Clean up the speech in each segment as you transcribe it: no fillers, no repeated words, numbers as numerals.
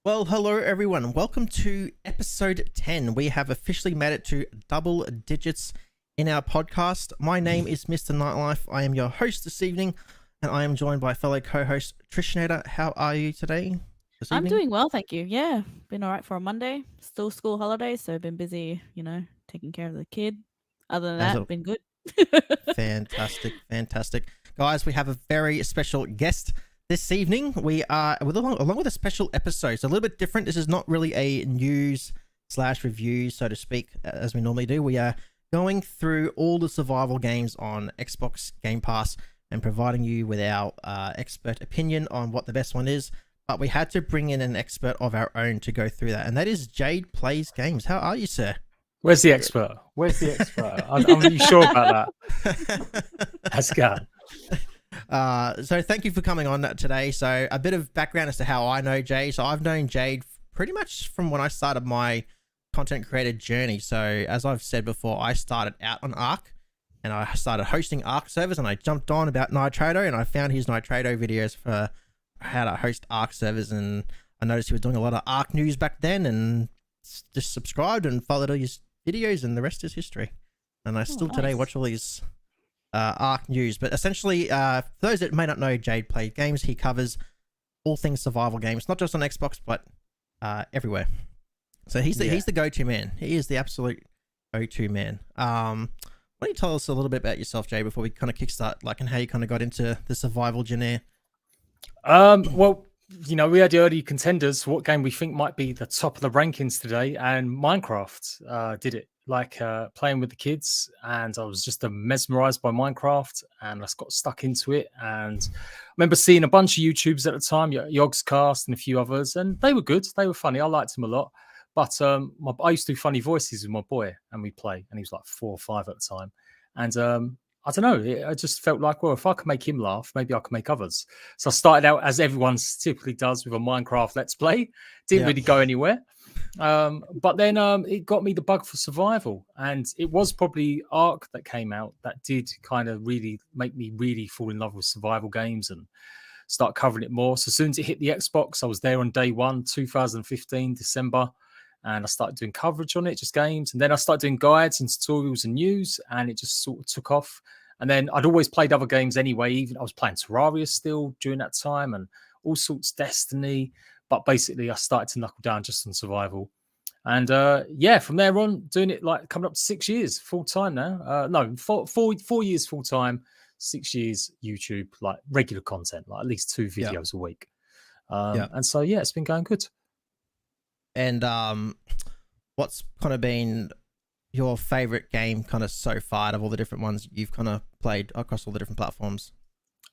Well, hello everyone. Welcome to episode 10. We have officially made it to double digits in our podcast. My name is Mr. Nightlife. I am your host this evening, and I am joined by fellow co-host Trishnator. How are you today? This I'm evening? doing well, thank you. Yeah, been all right for a Monday. Still school holidays, so been busy, taking care of the kid. Other than As that, a been good. fantastic. Guys, we have a very special guest this evening. We are along with a special episode. So a little bit different. This is not really a news slash review, so to speak, as we normally do. We are going through all the survival games on Xbox Game Pass and providing you with our expert opinion on what the best one is. But we had to bring in an expert of our own to go through that, and that is JadePlays Games. How are you, sir? Where's the expert? I'm really sure about that. Let's go. So thank you for coming on today. So a bit of background as to how I know Jade. So I've known Jade pretty much from when I started my content creator journey. So as I've said before, I started out on Ark and I started hosting Ark servers, and I jumped on about Nitrado, and I found his Nitrado videos for how to host Ark servers, and I noticed he was doing a lot of Ark news back then, and just subscribed and followed all his videos, and the rest is history. And I still today watch all these Ark news. But essentially, for those that may not know JadePlays Games, he covers all things survival games, not just on Xbox, but everywhere. So he's the go-to man. He is the absolute go-to man. Why don't you tell us a little bit about yourself, Jay, before we kind of kickstart, and how you kind of got into the survival genre? Well, we had the early contenders for what game we think might be the top of the rankings today, and Minecraft did it. Playing with the kids, and I was just mesmerized by Minecraft, and I got stuck into it. And I remember seeing a bunch of YouTubers at the time, Yogscast and a few others, and they were good. They were funny. I liked them a lot. But I used to do funny voices with my boy, and we play, and he was like 4 or 5 at the time. And I don't know, I just felt like, well, if I can make him laugh, maybe I can make others. So I started out, as everyone typically does, with a Minecraft Let's Play. Didn't really go anywhere. But then it got me the bug for survival. And it was probably Ark that came out that did kind of really make me really fall in love with survival games and start covering it more. So as soon as it hit the Xbox, I was there on day one, 2015, December. And I started doing coverage on it, just games. And then I started doing guides and tutorials and news, and it just sort of took off. And then I'd always played other games anyway. Even I was playing Terraria still during that time, and all sorts, Destiny. But basically, I started to knuckle down just on survival. And from there on, doing it coming up to 6 years full time now. No, 4 years full time, 6 years YouTube, regular content, at least 2 videos a week. And so, it's been going good. And what's kind of been your favorite game kind of so far out of all the different ones you've kind of played across all the different platforms?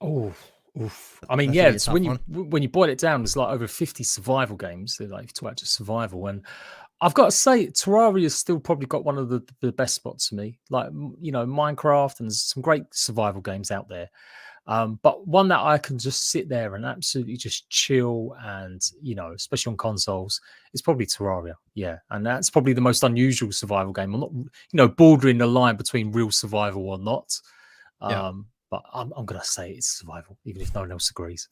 Oh, oof. I mean, it's when you boil it down, there's over 50 survival games. They're talk about just survival, and I've got to say, Terraria's still probably got one of the best spots for me. Minecraft, and there's some great survival games out there. But one that I can just sit there and absolutely just chill, and especially on consoles, is probably Terraria. Yeah, and that's probably the most unusual survival game. I'm not, bordering the line between real survival or not. But I'm gonna say it's survival, even if no one else agrees.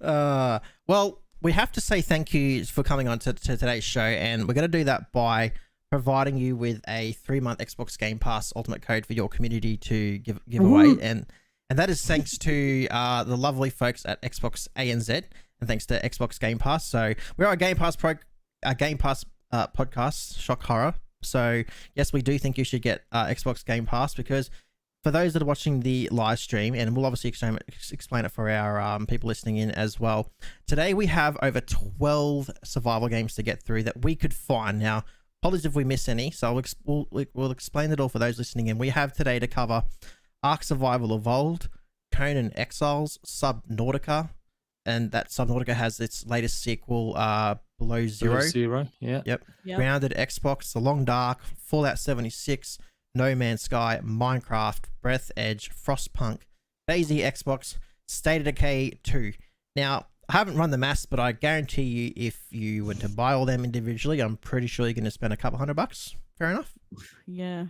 Well, we have to say thank you for coming on to today's show, and we're going to do that by providing you with a 3-month Xbox Game Pass Ultimate code for your community to give away, and that is thanks to the lovely folks at Xbox ANZ, and thanks to Xbox Game Pass. So we're a Game Pass podcast, shock horror. So yes, we do think you should get Xbox Game Pass, because for those that are watching the live stream, and we'll obviously explain it for our people listening in as well, today we have over 12 survival games to get through that we could find. Now, apologies if we miss any, so we'll explain it all for those listening in. We have today to cover Ark Survival Evolved, Conan Exiles, Subnautica, and that Subnautica has its latest sequel, Below Zero. Yep. Grounded Xbox, The Long Dark, Fallout 76, No Man's Sky, Minecraft, Breath Edge, Frostpunk, DayZ Xbox, State of Decay 2. Now, I haven't run the maths, but I guarantee you, if you were to buy all them individually, I'm pretty sure you're going to spend a couple $100. Fair enough? Yeah.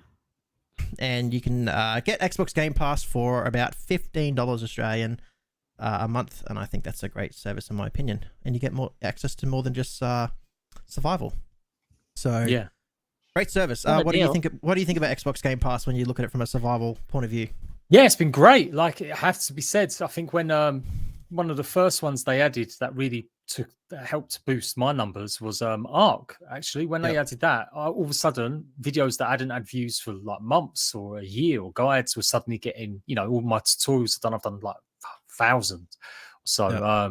And you can get Xbox Game Pass for about $15 Australian, a month, and I think that's a great service in my opinion. And you get more access to more than just survival. So Yeah. great service. What a What do you deal. think? What do you think about Xbox Game Pass when you look at it from a survival point of view? Yeah, it's been great. Like, it has to be said. I think when one of the first ones they added that really helped boost my numbers was Arc. Actually, when they added that, all of a sudden, videos that hadn't had views for like months or a year, or guides were suddenly getting, all my tutorials I've done like 1,000 or so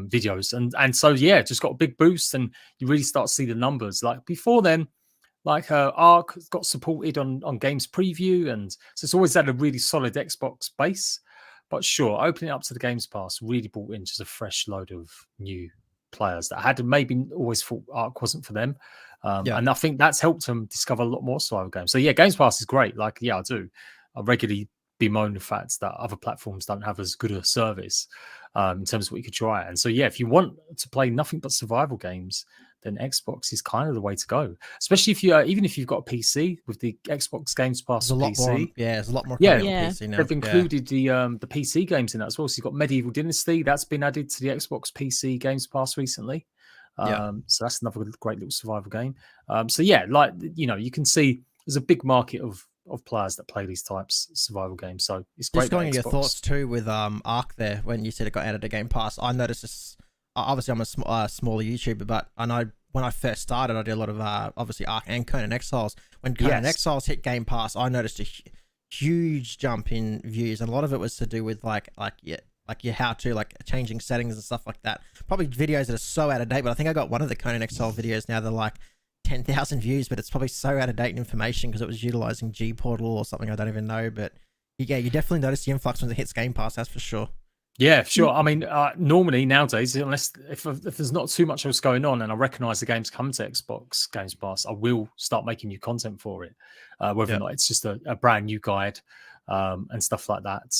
videos, and so yeah, just got a big boost, and you really start to see the numbers. Like before then, like Arc got supported on Games Preview, and so it's always had a really solid Xbox base. But sure, opening it up to the Games Pass really brought in just a fresh load of new players that had maybe always thought Arc wasn't for them. And I think that's helped them discover a lot more survival games. So yeah, Games Pass is great. Like, yeah, I do. I regularly bemoan the fact that other platforms don't have as good a service in terms of what you could try. And so yeah, if you want to play nothing but survival games, then Xbox is kind of the way to go. Especially if you even if you've got a PC with the Xbox Games Pass There's a lot PC. more. Yeah, there's a lot more. Yeah, on PC now. they've included the PC games in that as well. So you've got Medieval Dynasty that's been added to the Xbox PC Games Pass recently. So that's another great little survival game. So yeah, like you can see there's a big market of players that play these types of survival games. So it's great. Just going on your thoughts too with Arc there when you said it got added to Game Pass. I noticed this. Obviously, I'm a smaller YouTuber, but I know when I first started, I did a lot of obviously Arc and Conan Exiles. When Conan Exiles hit Game Pass, I noticed a huge jump in views, and a lot of it was to do with like your how to like changing settings and stuff like that. Probably videos that are so out of date, but I think I got one of the Conan Exiles videos now. They're like 10,000 views, but it's probably so out of date information because it was utilizing G Portal or something I don't even know. But yeah, you definitely notice the influx when it hits Game Pass. That's for sure. Yeah, sure. I mean, normally nowadays, unless if there's not too much else going on, and I recognise the games come to Xbox Games Pass, I will start making new content for it. Whether or not it's just a brand new guide and stuff like that.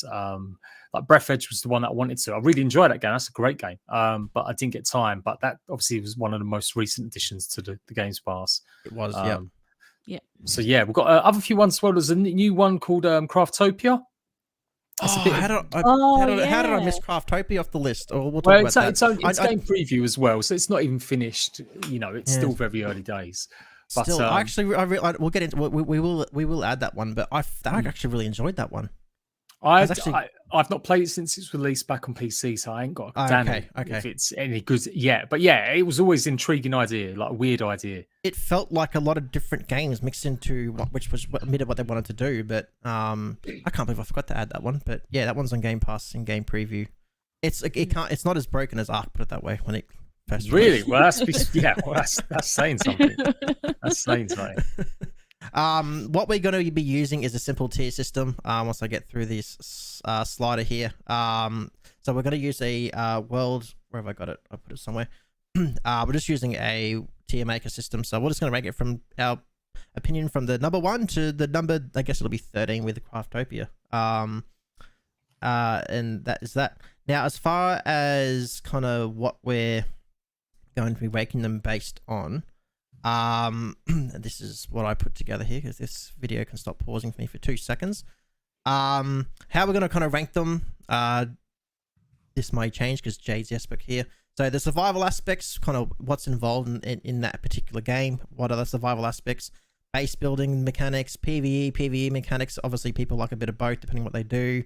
Like Breath Edge was the one that I wanted to. I really enjoyed that game. That's a great game. But I didn't get time. But that obviously was one of the most recent additions to the Games Pass. It was, yeah. So yeah, we've got other few ones as well. There's a new one called Craftopia. How did I miss Craftopia off the list? Or we'll talk about that. It's game preview as well, so it's not even finished. It's still very early days. But still, we'll get into we will add that one. But I actually really enjoyed that one. I've not played it since it's released back on PC, so I ain't got a damn if it's any good yet. But yeah, it was always an intriguing idea, like a weird idea. It felt like a lot of different games mixed into which was admitted what they wanted to do. But I can't believe I forgot to add that one. But yeah, that one's on Game Pass in game preview. It's not as broken as Ark, put it that way. When it first really well, that's saying something. That's saying something. What we're going to be using is a simple tier system. Once I get through this slider here, so we're going to use a world. Where have I got it? I put it somewhere. We're just using a tier maker system. So we're just going to rank it from our opinion from the number 1 to the number. I guess it'll be 13 with Craftopia. And that is that. Now, as far as kind of what we're going to be ranking them based on. This is what I put together here because this video can stop pausing for me for 2 seconds. How we're going to kind of rank them, this may change because Jade's Jesper here. So the survival aspects, kind of what's involved in that particular game, what are the survival aspects, base building mechanics, PvE mechanics. Obviously people like a bit of both depending on what they do.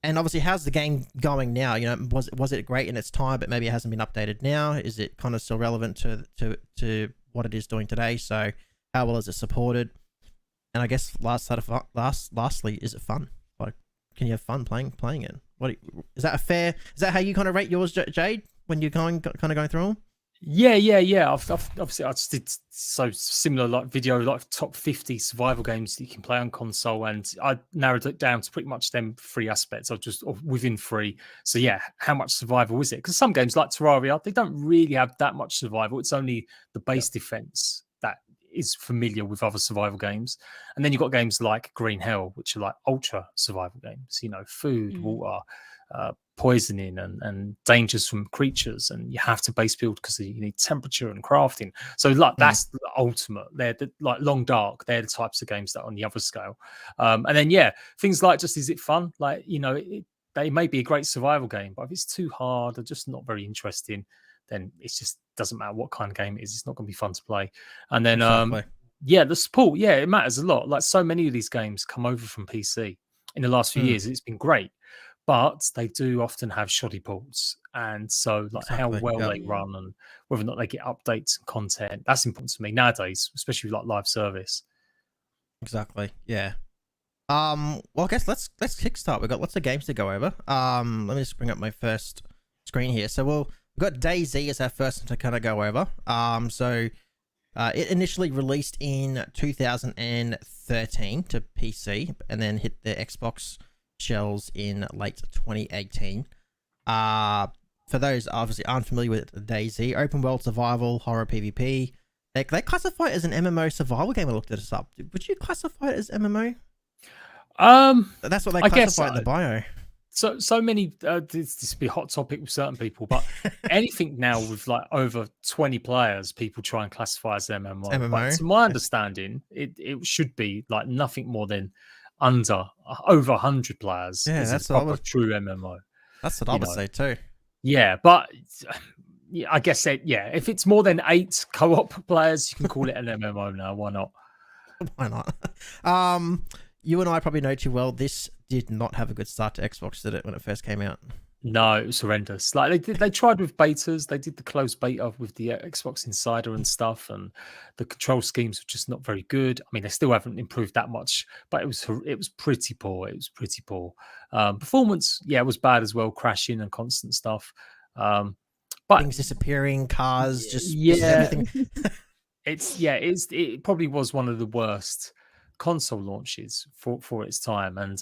And obviously, how's the game going now? Was it great in its time, but maybe it hasn't been updated now? Is it kind of still relevant to what it is doing today? So, how well is it supported? And I guess lastly, is it fun? Like, can you have fun playing it? Is that how you kind of rate yours, Jade, when you're going through them? Yeah. Obviously, I just did so similar like video like top 50 survival games that you can play on console, and I narrowed it down to pretty much them 3 aspects. I've just within 3. So yeah, how much survival is it? Because some games like Terraria, they don't really have that much survival. It's only the base defense that is familiar with other survival games, and then you've got games like Green Hell, which are like ultra survival games. Food, water. Poisoning and dangers from creatures, and you have to base build because you need temperature and crafting. So like that's the ultimate. They're like Long Dark. They're the types of games that are on the other scale. And then things like just is it fun? Like they may be a great survival game, but if it's too hard or just not very interesting, then it just doesn't matter what kind of game it is. It's not going to be fun to play. And then, Exactly. yeah, the support, yeah, it matters a lot. Like so many of these games come over from PC in the last few years. It's been great, but they do often have shoddy ports. And so like how well they run and whether or not they get updates and content, that's important to me nowadays, especially with like live service. Exactly. Yeah. Well, I guess let's kickstart. We've got lots of games to go over. Let me just bring up my first screen here. So we've got DayZ as our first one to kind of go over. It initially released in 2013 to PC and then hit the Xbox shelves in late 2018. For those obviously aren't familiar with DayZ, open world survival, horror PvP. They classify it as an MMO survival game. I looked this up. Would you classify it as MMO? That's what they classify in the bio. So many. This would be a hot topic with certain people, but anything now with like over 20 players, people try and classify as MMO. But to my understanding, it should be like nothing more than over 100 players. Yeah, that's a proper true MMO. That's what I would say too. Yeah, but yeah, I guess if it's more than 8 co-op players, you can call it an MMO now. Why not? Why not? You and I probably know too well. This did not have a good start to Xbox, did it, when it first came out? No, it was horrendous. Like they tried with betas. They did the closed beta with the Xbox Insider and stuff, and the control schemes were just not very good. I mean, they still haven't improved that much, but it was pretty poor. It was pretty poor. Performance, it was bad as well, crashing and constant stuff. But things disappearing, cars, just everything. It probably was one of the worst console launches for its time, and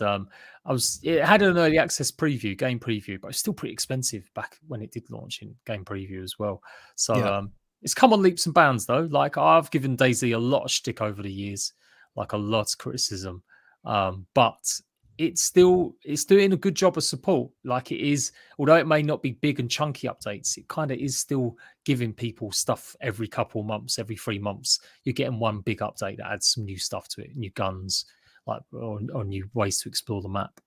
it had an early access game preview, but it's still pretty expensive back when it did launch in game preview as well. So it's come on leaps and bounds though. Like I've given DayZ a lot of shtick over the years, like a lot of criticism, but it's doing a good job of support. Like it is, although it may not be big and chunky updates, it kind of is still giving people stuff every couple months, every 3 months. You're getting one big update that adds some new stuff to it, new guns, like or new ways to explore the map.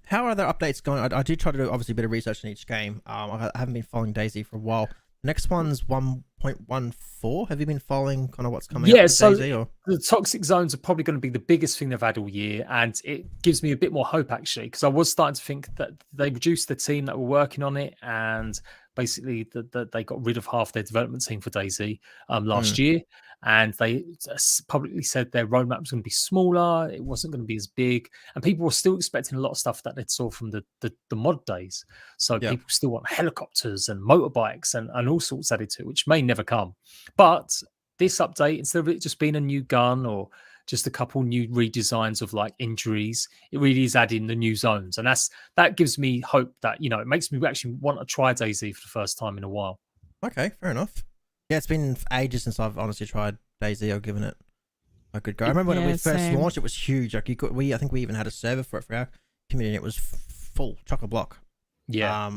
How are the updates going? I did try to do obviously a bit of research in each game. I haven't been following DayZ for a while. Next one's 1.14. Have you been following kind of what's coming up with DayZ? Or? The toxic zones are probably going to be the biggest thing they've had all year, and it gives me a bit more hope actually, because I was starting to think that they reduced the team that were working on it, and basically that they got rid of half their development team for DayZ last year, and they publicly said their roadmap was going to be smaller, it wasn't going to be as big, and people were still expecting a lot of stuff that they saw from the mod days. So people still want helicopters and motorbikes and all sorts added to it, which may never come. But this update, instead of it just being a new gun or just a couple new redesigns of like injuries, it really is adding the new zones, and that gives me hope that it makes me actually want to try DayZ for the first time in a while. Okay, fair enough. Yeah, it's been ages since I've honestly tried DayZ or given it a good go. I remember when we first launched, it was huge. Like I think we even had a server for it for our community. It was full, chock-a-block. Yeah.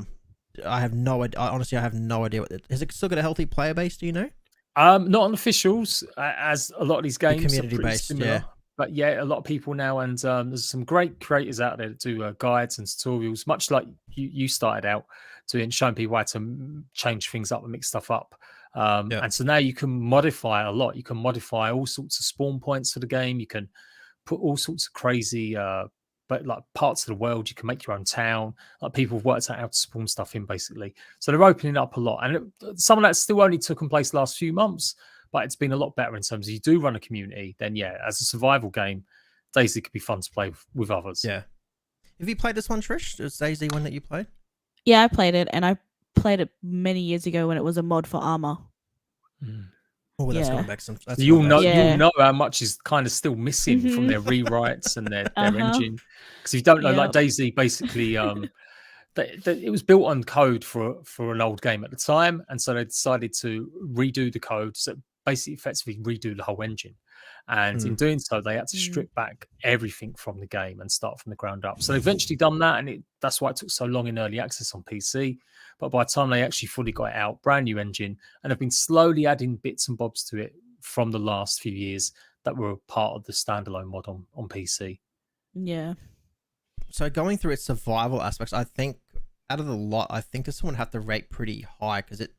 I have no idea. Honestly, I have no idea what has it still got a healthy player base? Do you know? Not on officials, as a lot of these games community based, similar. But a lot of people now, and there's some great creators out there that do guides and tutorials, much like you started out doing, showing people how to change things up and mix stuff up. And so now you can modify a lot. You can modify all sorts of spawn points for the game. You can put all sorts of crazy but like parts of the world. You can make your own town. Like people have worked out how to spawn stuff in, basically. So they're opening up a lot, and some of that still only took place last few months, but it's been a lot better in terms of you do run a community. Then as a survival game, DayZ could be fun to play with others. Yeah. Have you played this one, Trish? Was DayZ one that you played? Yeah, I played it, and I played it many years ago when it was a mod for armor. Oh, that's going back some. You'll know how much is kind of still missing from their rewrites and their engine. Because if you don't know, like DayZ, basically, it was built on code for an old game at the time, and so they decided to redo the code, so basically, effectively redo the whole engine. And in doing so, they had to strip back everything from the game and start from the ground up. So they eventually done that, and that's why it took so long in early access on PC. But by the time they actually fully got it out, brand new engine, and have been slowly adding bits and bobs to it from the last few years that were part of the standalone mod on PC. Yeah. So going through its survival aspects, I think out of the lot, I think this one would have to rate pretty high because it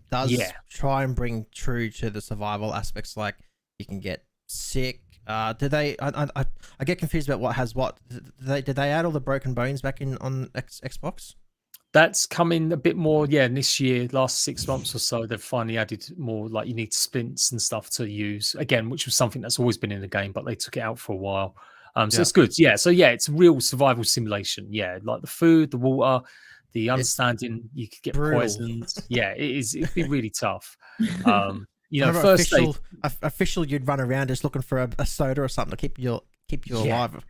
does try and bring true to the survival aspects. Like you can get sick. Did they? I get confused about what has what. Did they add all the broken bones back in on Xbox? That's coming a bit more, this year, last 6 months or so, they've finally added more, like you need splints and stuff to use, again, which was something that's always been in the game, but they took it out for a while. So it's good. Yeah, so it's a real survival simulation. Yeah, like the food, the water, the understanding, you could get poisoned. Yeah, it'd be really tough. First official, you'd run around just looking for a soda or something to keep you alive.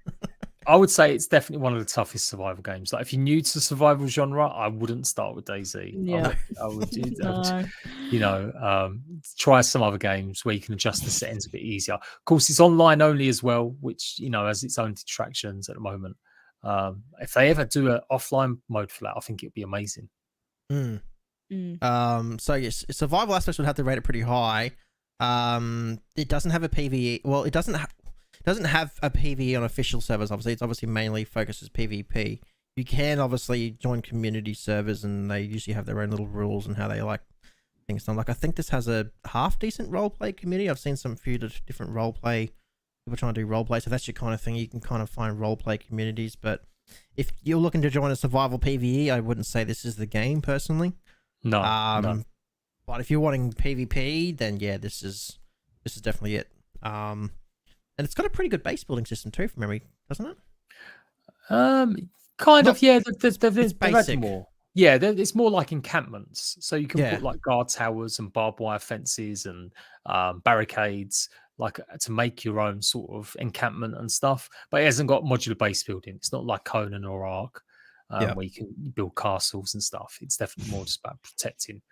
I would say it's definitely one of the toughest survival games. Like if you're new to the survival genre, I wouldn't start with DayZ. Yeah. I would try some other games where you can adjust the settings a bit easier. Of course, it's online only as well, which has its own detractions at the moment. If they ever do an offline mode for that, I think it'd be amazing. So yes, survival aspects would have to rate it pretty high. It doesn't have a PvE. Well, it doesn't have a PvE on official servers. Obviously, it's obviously mainly focuses PvP. You can obviously join community servers, and they usually have their own little rules and how they like things done. Like I think this has a half decent roleplay community. I've seen some few different roleplay people trying to do roleplay, so that's your kind of thing. You can kind of find roleplay communities, but if you're looking to join a survival PvE, I wouldn't say this is the game personally. No. But if you're wanting PvP, then yeah, this is definitely it. And it's got a pretty good base building system too, from memory, doesn't it? Kind of, yeah. There's basic. More. Yeah, it's more like encampments. So you can put like guard towers and barbed wire fences and barricades, like to make your own sort of encampment and stuff. But it hasn't got modular base building. It's not like Conan or Ark, where you can build castles and stuff. It's definitely more just about protecting.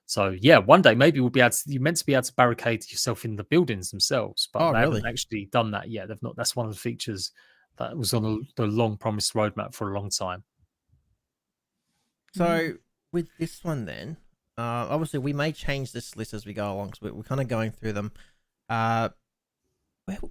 So yeah, one day maybe we'll be able to. You're meant to be able to barricade yourself in the buildings themselves, but they haven't actually done that yet. They've not. That's one of the features that was on the long promised roadmap for a long time. So with this one, then obviously we may change this list as we go along, so we're kind of going through them. Where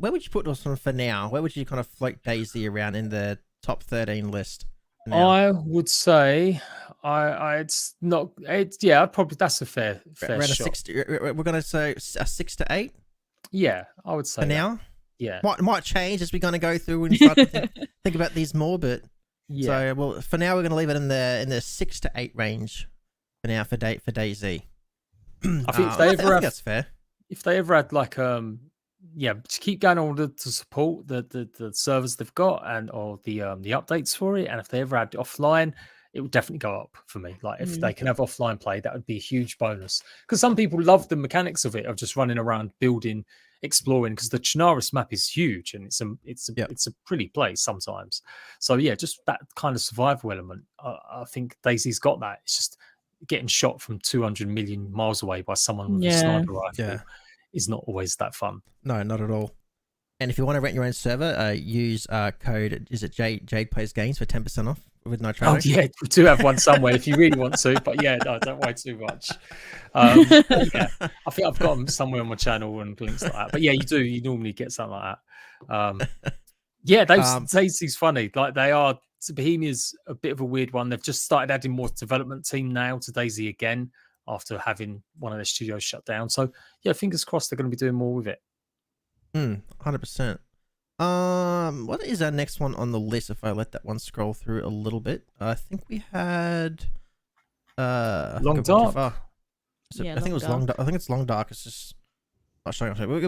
would you put this one for now? Where would you kind of float DayZ around in the top 13 list? I would say it's not. I'd probably that's a fair around shot. We're gonna say a 6 to 8. Yeah, I would say for now. Yeah, might change as we're gonna go through and start to think about these more. But so well, for now we're gonna leave it in the 6 to 8 range for now for DayZ. I think if they ever have, that's fair. If they ever had like to keep going on to support the servers they've got or the updates for it, and if they ever had offline, it would definitely go up for me. Like if they can have offline play, that would be a huge bonus. Because some people love the mechanics of it, of just running around, building, exploring. Because the Chernarus map is huge and it's a pretty place sometimes. So yeah, just that kind of survival element. I think DayZ's got that. It's just getting shot from 200 million miles away by someone with a sniper rifle is not always that fun. No, not at all. And if you want to rent your own server, use code, is it JadePlays Games for 10% off with no traffic? Oh yeah, we do have one somewhere if you really want to, but yeah, no, don't worry too much. I think I've got them somewhere on my channel and links like that. But yeah, you normally get something like that. DayZ's funny. Like they are, Bohemia's a bit of a weird one. They've just started adding more development team now to DayZ again after having one of their studios shut down. So yeah, fingers crossed they're going to be doing more with it. 100%. What is our next one on the list? If I let that one scroll through a little bit, I think we had Long Dark. I think it was Long Dark. I think it's Long Dark. It's just not showing up. We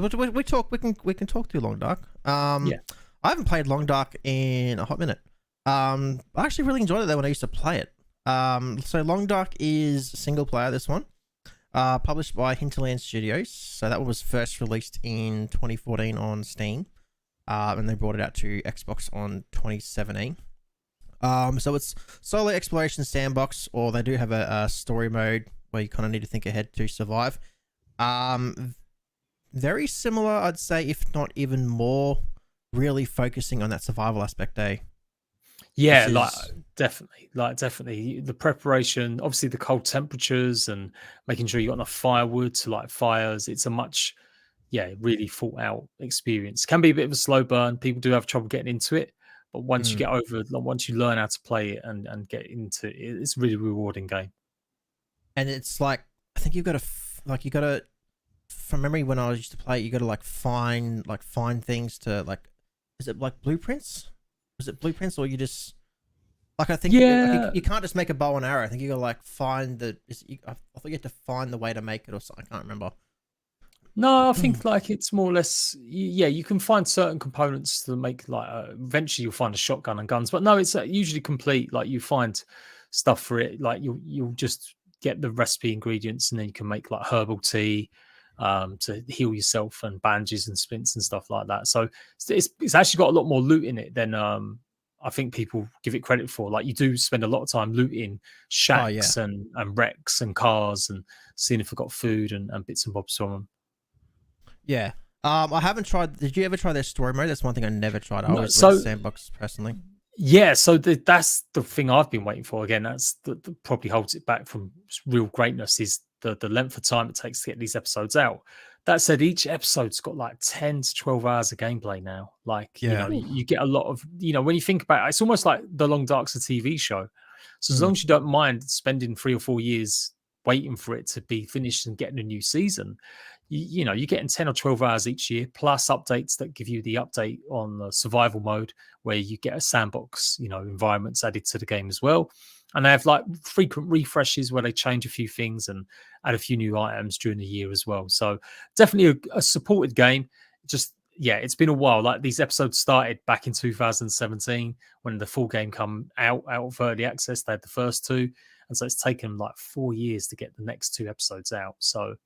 can talk through Long Dark. I haven't played Long Dark in a hot minute. I actually really enjoyed it though when I used to play it. So Long Dark is single player. This one. Published by Hinterland Studios. So that one was first released in 2014 on Steam. And they brought it out to Xbox on 2017. So it's solo exploration sandbox, or they do have a story mode where you kind of need to think ahead to survive. Very similar, I'd say, if not even more, really focusing on that survival aspect, Yeah, definitely. The preparation, obviously the cold temperatures and making sure you got enough firewood to light fires. It's a much, really thought out experience. Can be a bit of a slow burn. People do have trouble getting into it, But once you get over, once you learn how to play it and get into it, it's a really rewarding game. And it's like, I think you've got to, from memory when I used to play, you got to like find things to like, is it like blueprints? Was it blueprints, or you just like, I think you can't just make a bow and arrow. I think you got to like find I thought you had to find the way to make it or something. I can't remember. No, I think like it's more or less, you can find certain components to make like, eventually you'll find a shotgun and guns, but no, it's usually complete. Like you find stuff for it. Like you'll just get the recipe ingredients, and then you can make like herbal tea to heal yourself, and bandages and splints and stuff like that. So it's actually got a lot more loot in it than I think people give it credit for. Like you do spend a lot of time looting shacks and wrecks and cars and seeing if we've got food and bits and bobs from them. Yeah. I haven't tried. Did you ever try their story mode? That's one thing I never tried. I always like sandbox personally. Yeah, so that's the thing I've been waiting for. Again, that's that probably holds it back from real greatness, is the length of time it takes to get these episodes out. That said, each episode's got like 10 to 12 hours of gameplay now. Like, you know, you get a lot of, you know, when you think about it, it's almost like The Long Dark's a TV show. So as long as you don't mind spending 3 or 4 years waiting for it to be finished and getting a new season, you know, you're getting 10 or 12 hours each year, plus updates that give you the update on the survival mode, where you get a sandbox, you know, environments added to the game as well. And they have like frequent refreshes where they change a few things and add a few new items during the year as well. So definitely a supported game. Just, it's been a while. Like these episodes started back in 2017 when the full game come out of early access. They had the first 2. And so it's taken like 4 years to get the next 2 episodes out. So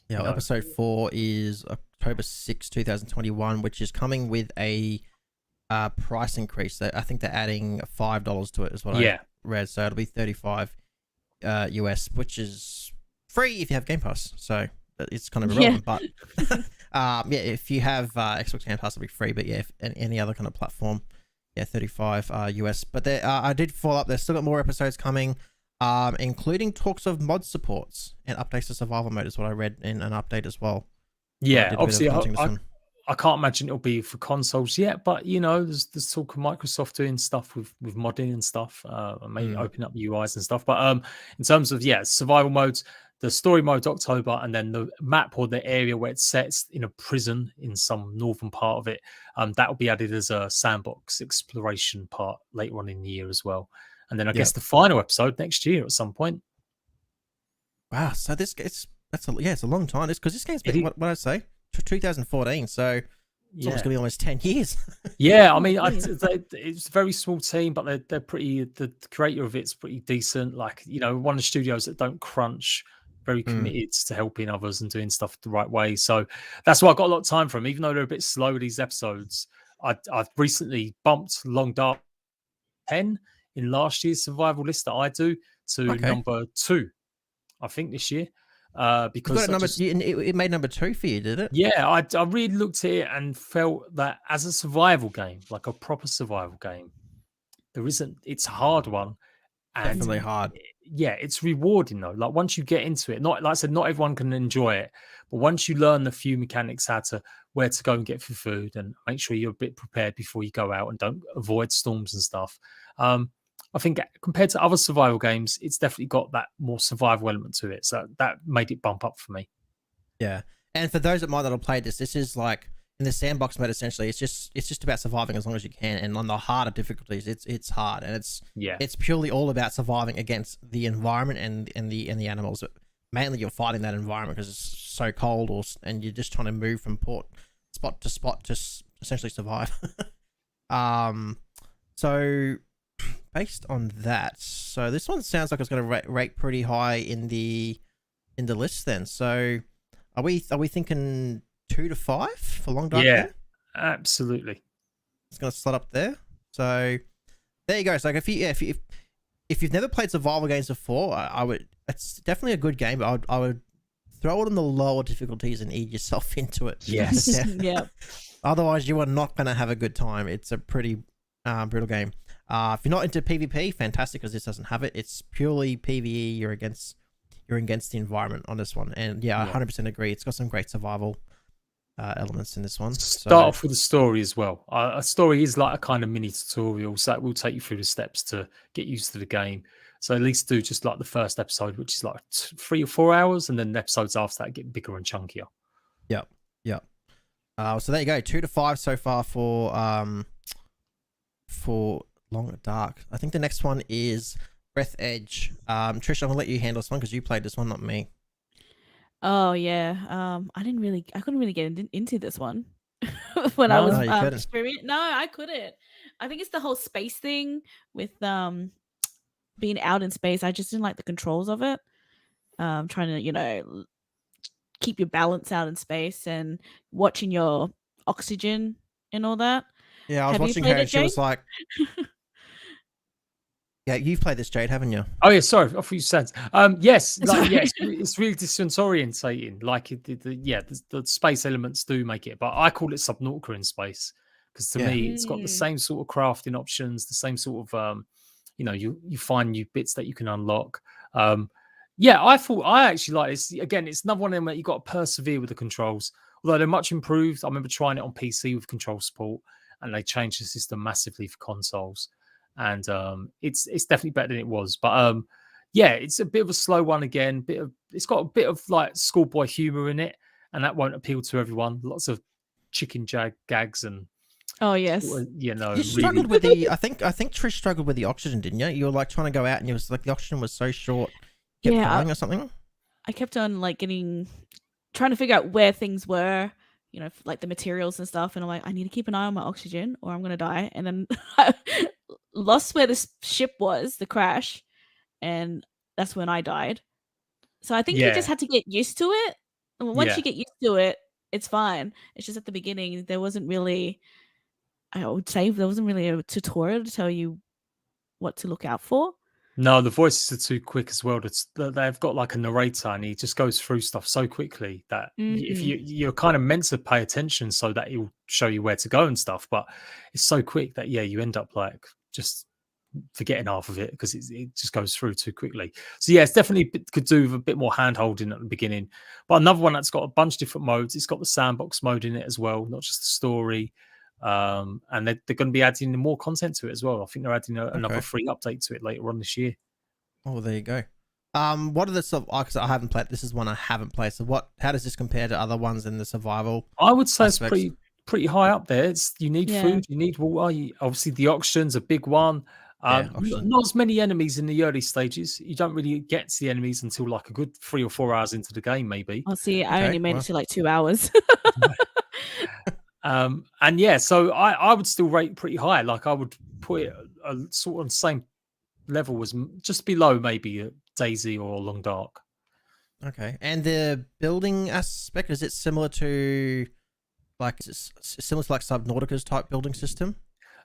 yeah, episode 4 is October 6, 2021, which is coming with a price increase. I think they're adding $5 to it as well. I read. So it'll be $35 US, which is free if you have Game Pass. So it's kind of irrelevant. But if you have Xbox Game Pass, it'll be free. But if any other kind of platform, $35 US. But I did follow up. There's still got more episodes coming. Including talks of mod supports and updates to survival mode is what I read in an update as well. Yeah, obviously I can't imagine it'll be for consoles yet, but you know, there's talk of Microsoft doing stuff with modding and stuff, and maybe open up UIs and stuff. But in terms of survival modes, the story mode October, and then the map or the area where it sets in a prison in some northern part of it, that will be added as a sandbox exploration part later on in the year as well. And then I guess the final episode next year at some point. Wow, so it's a long time. Because this game's been what did I say? 2014. So it's almost gonna be almost 10 years. Yeah, I mean, it's a very small team, but they're pretty. The creator of it's pretty decent. Like, you know, one of the studios that don't crunch, very committed to helping others and doing stuff the right way. So that's why I got a lot of time for them, even though they're a bit slow with these episodes. I've recently bumped Long Dark 10 in last year's survival list that I do to number 2, I think, this year. Because it made number 2 for you, did it? Yeah, I really looked at it and felt that as a survival game, like a proper survival game, it's a hard one. And definitely hard. Yeah, it's rewarding though. Like once you get into it, not like I said, not everyone can enjoy it, but once you learn the few mechanics, where to go and get for food, and make sure you're a bit prepared before you go out and don't avoid storms and stuff. I think compared to other survival games, it's definitely got that more survival element to it. So that made it bump up for me. Yeah. And for those that might not have played this is like in the sandbox mode, essentially, it's just about surviving as long as you can. And on the harder difficulties, it's hard. And it's purely all about surviving against the environment and the animals. But mainly you're fighting that environment because it's so cold and you're just trying to move from spot to spot to essentially survive. So based on that, so this one sounds like it's going to rate pretty high in the list then. So are we thinking 2 to 5 for Long Dark? Yeah, absolutely. It's going to slot up there. So there you go. So like if you've never played survival games before, it's definitely a good game, but I would throw it on the lower difficulties and ease yourself into it. Yes. Yeah. Otherwise, you are not going to have a good time. It's a pretty brutal game. If you're not into PvP, fantastic, because this doesn't have it. It's purely PvE. You're against the environment on this one, and I 100% agree. It's got some great survival elements in this one. Start off with a story as well. A story is like a kind of mini tutorial, so it will take you through the steps to get used to the game. So at least do just like the first episode, which is like 3 or 4 hours, and then the episodes after that get bigger and chunkier. Yep. So there you go, 2 to 5 so far for Long Dark. I think the next one is Breath Edge. Trish, I'm gonna let you handle this one because you played this one, not me. Oh yeah. I couldn't really get into this one when I was streaming. No, I couldn't. I think it's the whole space thing with being out in space. I just didn't like the controls of it. Trying to, keep your balance out in space and watching your oxygen and all that. Yeah, I was watching her and she was like, yeah, you've played this, Jade, haven't you? Oh yeah, sorry, I thought you said. Yes, it's really disorientating. Like the space elements do make it, but I call it Subnautica in space because to me it's got the same sort of crafting options, the same sort of you find new bits that you can unlock. I actually like this. Again, it's another one of them that you got to persevere with the controls. Although they're much improved. I remember trying it on PC with control support, and they changed the system massively for consoles. And it's definitely better than it was. But it's a bit of a slow one again. It's got a bit of like schoolboy humor in it, and that won't appeal to everyone. Lots of chicken gags and You struggled with the. I think Trish struggled with the oxygen, didn't you? You were like trying to go out, and you was like the oxygen was so short. Kept dying or something. I kept on like trying to figure out where things were. Like the materials and stuff, and I'm like, I need to keep an eye on my oxygen, or I'm gonna die. And then I lost where this ship was, the crash, and that's when I died. So I think you just had to get used to it. And once you get used to it, it's fine. It's just at the beginning there wasn't really, I would say, there wasn't really a tutorial to tell you what to look out for. No, the voices are too quick as well. They've got like a narrator, and he just goes through stuff so quickly that if you're kind of meant to pay attention so that he'll show you where to go and stuff, but it's so quick that you end up like just forgetting half of it because it just goes through too quickly. So it's definitely could do with a bit more hand holding at the beginning. But another one that's got a bunch of different modes. It's got the sandbox mode in it as well, not just the story. And they're going to be adding more content to it as well. I think they're adding another free update to it later on this year. Oh, there you go. What are the sort of, because I haven't played, this is one I haven't played. So how does this compare to other ones in the survival? I would say aspects? It's pretty high up there. You need food, you need water. Obviously the oxygen's a big one. Not as many enemies in the early stages. You don't really get to the enemies until like a good 3 or 4 hours into the game, maybe. Oh, see, I only made it to like 2 hours. So I would still rate pretty high. Like I would put it sort of on the same level as just below maybe Daisy or Long Dark. Okay, and the building aspect, is it similar to like Subnautica's type building system?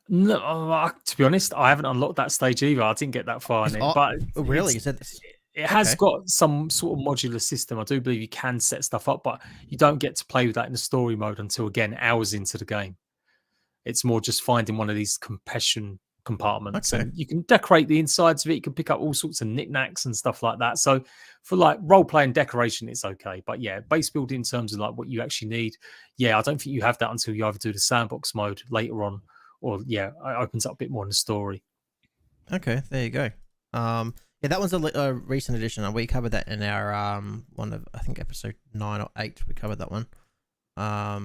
No, to be honest, I haven't unlocked that stage either. I didn't get that far in it. But really, it has got some sort of modular system. I do believe you can set stuff up, but you don't get to play with that in the story mode until, again, hours into the game. It's more just finding one of these compression compartments. And you can decorate the insides of it. You can pick up all sorts of knickknacks and stuff like that. So for like role-playing decoration, it's okay. But base building in terms of like what you actually need, I don't think you have that until you either do the sandbox mode later on or, it opens up a bit more in the story. Okay, there you go. That one's a recent addition, and we covered that in our one of, I think, episode 9 or 8. We covered that one. I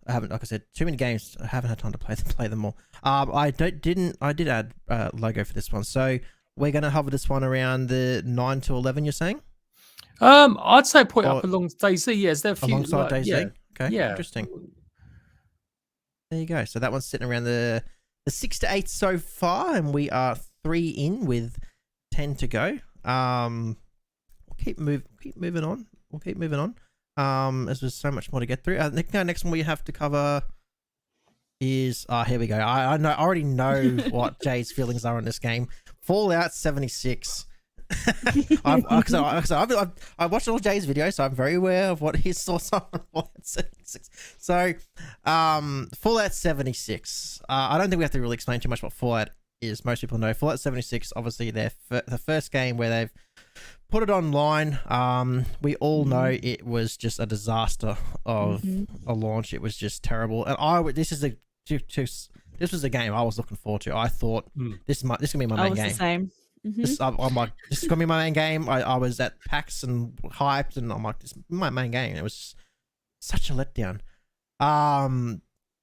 haven't, like I said, too many games. I haven't had time to play them all. I did add logo for this one, so we're gonna hover this one around the 9 to 11. You're saying? I'd say put it up along Daisy. Yes, there are a few alongside Daisy. Okay, yeah, interesting. There you go. So that one's sitting around the 6 to 8 so far, and we are 3 in with 10 to go. We'll keep moving on. As there's so much more to get through. Next one we have to cover is here we go. I already know what Jade's feelings are on this game. Fallout 76. I watched all Jade's videos, so I'm very aware of what his thoughts are on Fallout 76. So, Fallout 76. I don't think we have to really explain too much what Fallout is. Most people know Fallout 76. Obviously, they're the first game where they've put it online. We all know it was just a disaster of a launch. It was just terrible. And this was a game I was looking forward to. I thought this is gonna be my main game. The same. I'm like, this is gonna be my main game. I was at PAX and hyped, and I'm like, this is my main game. It was such a letdown. And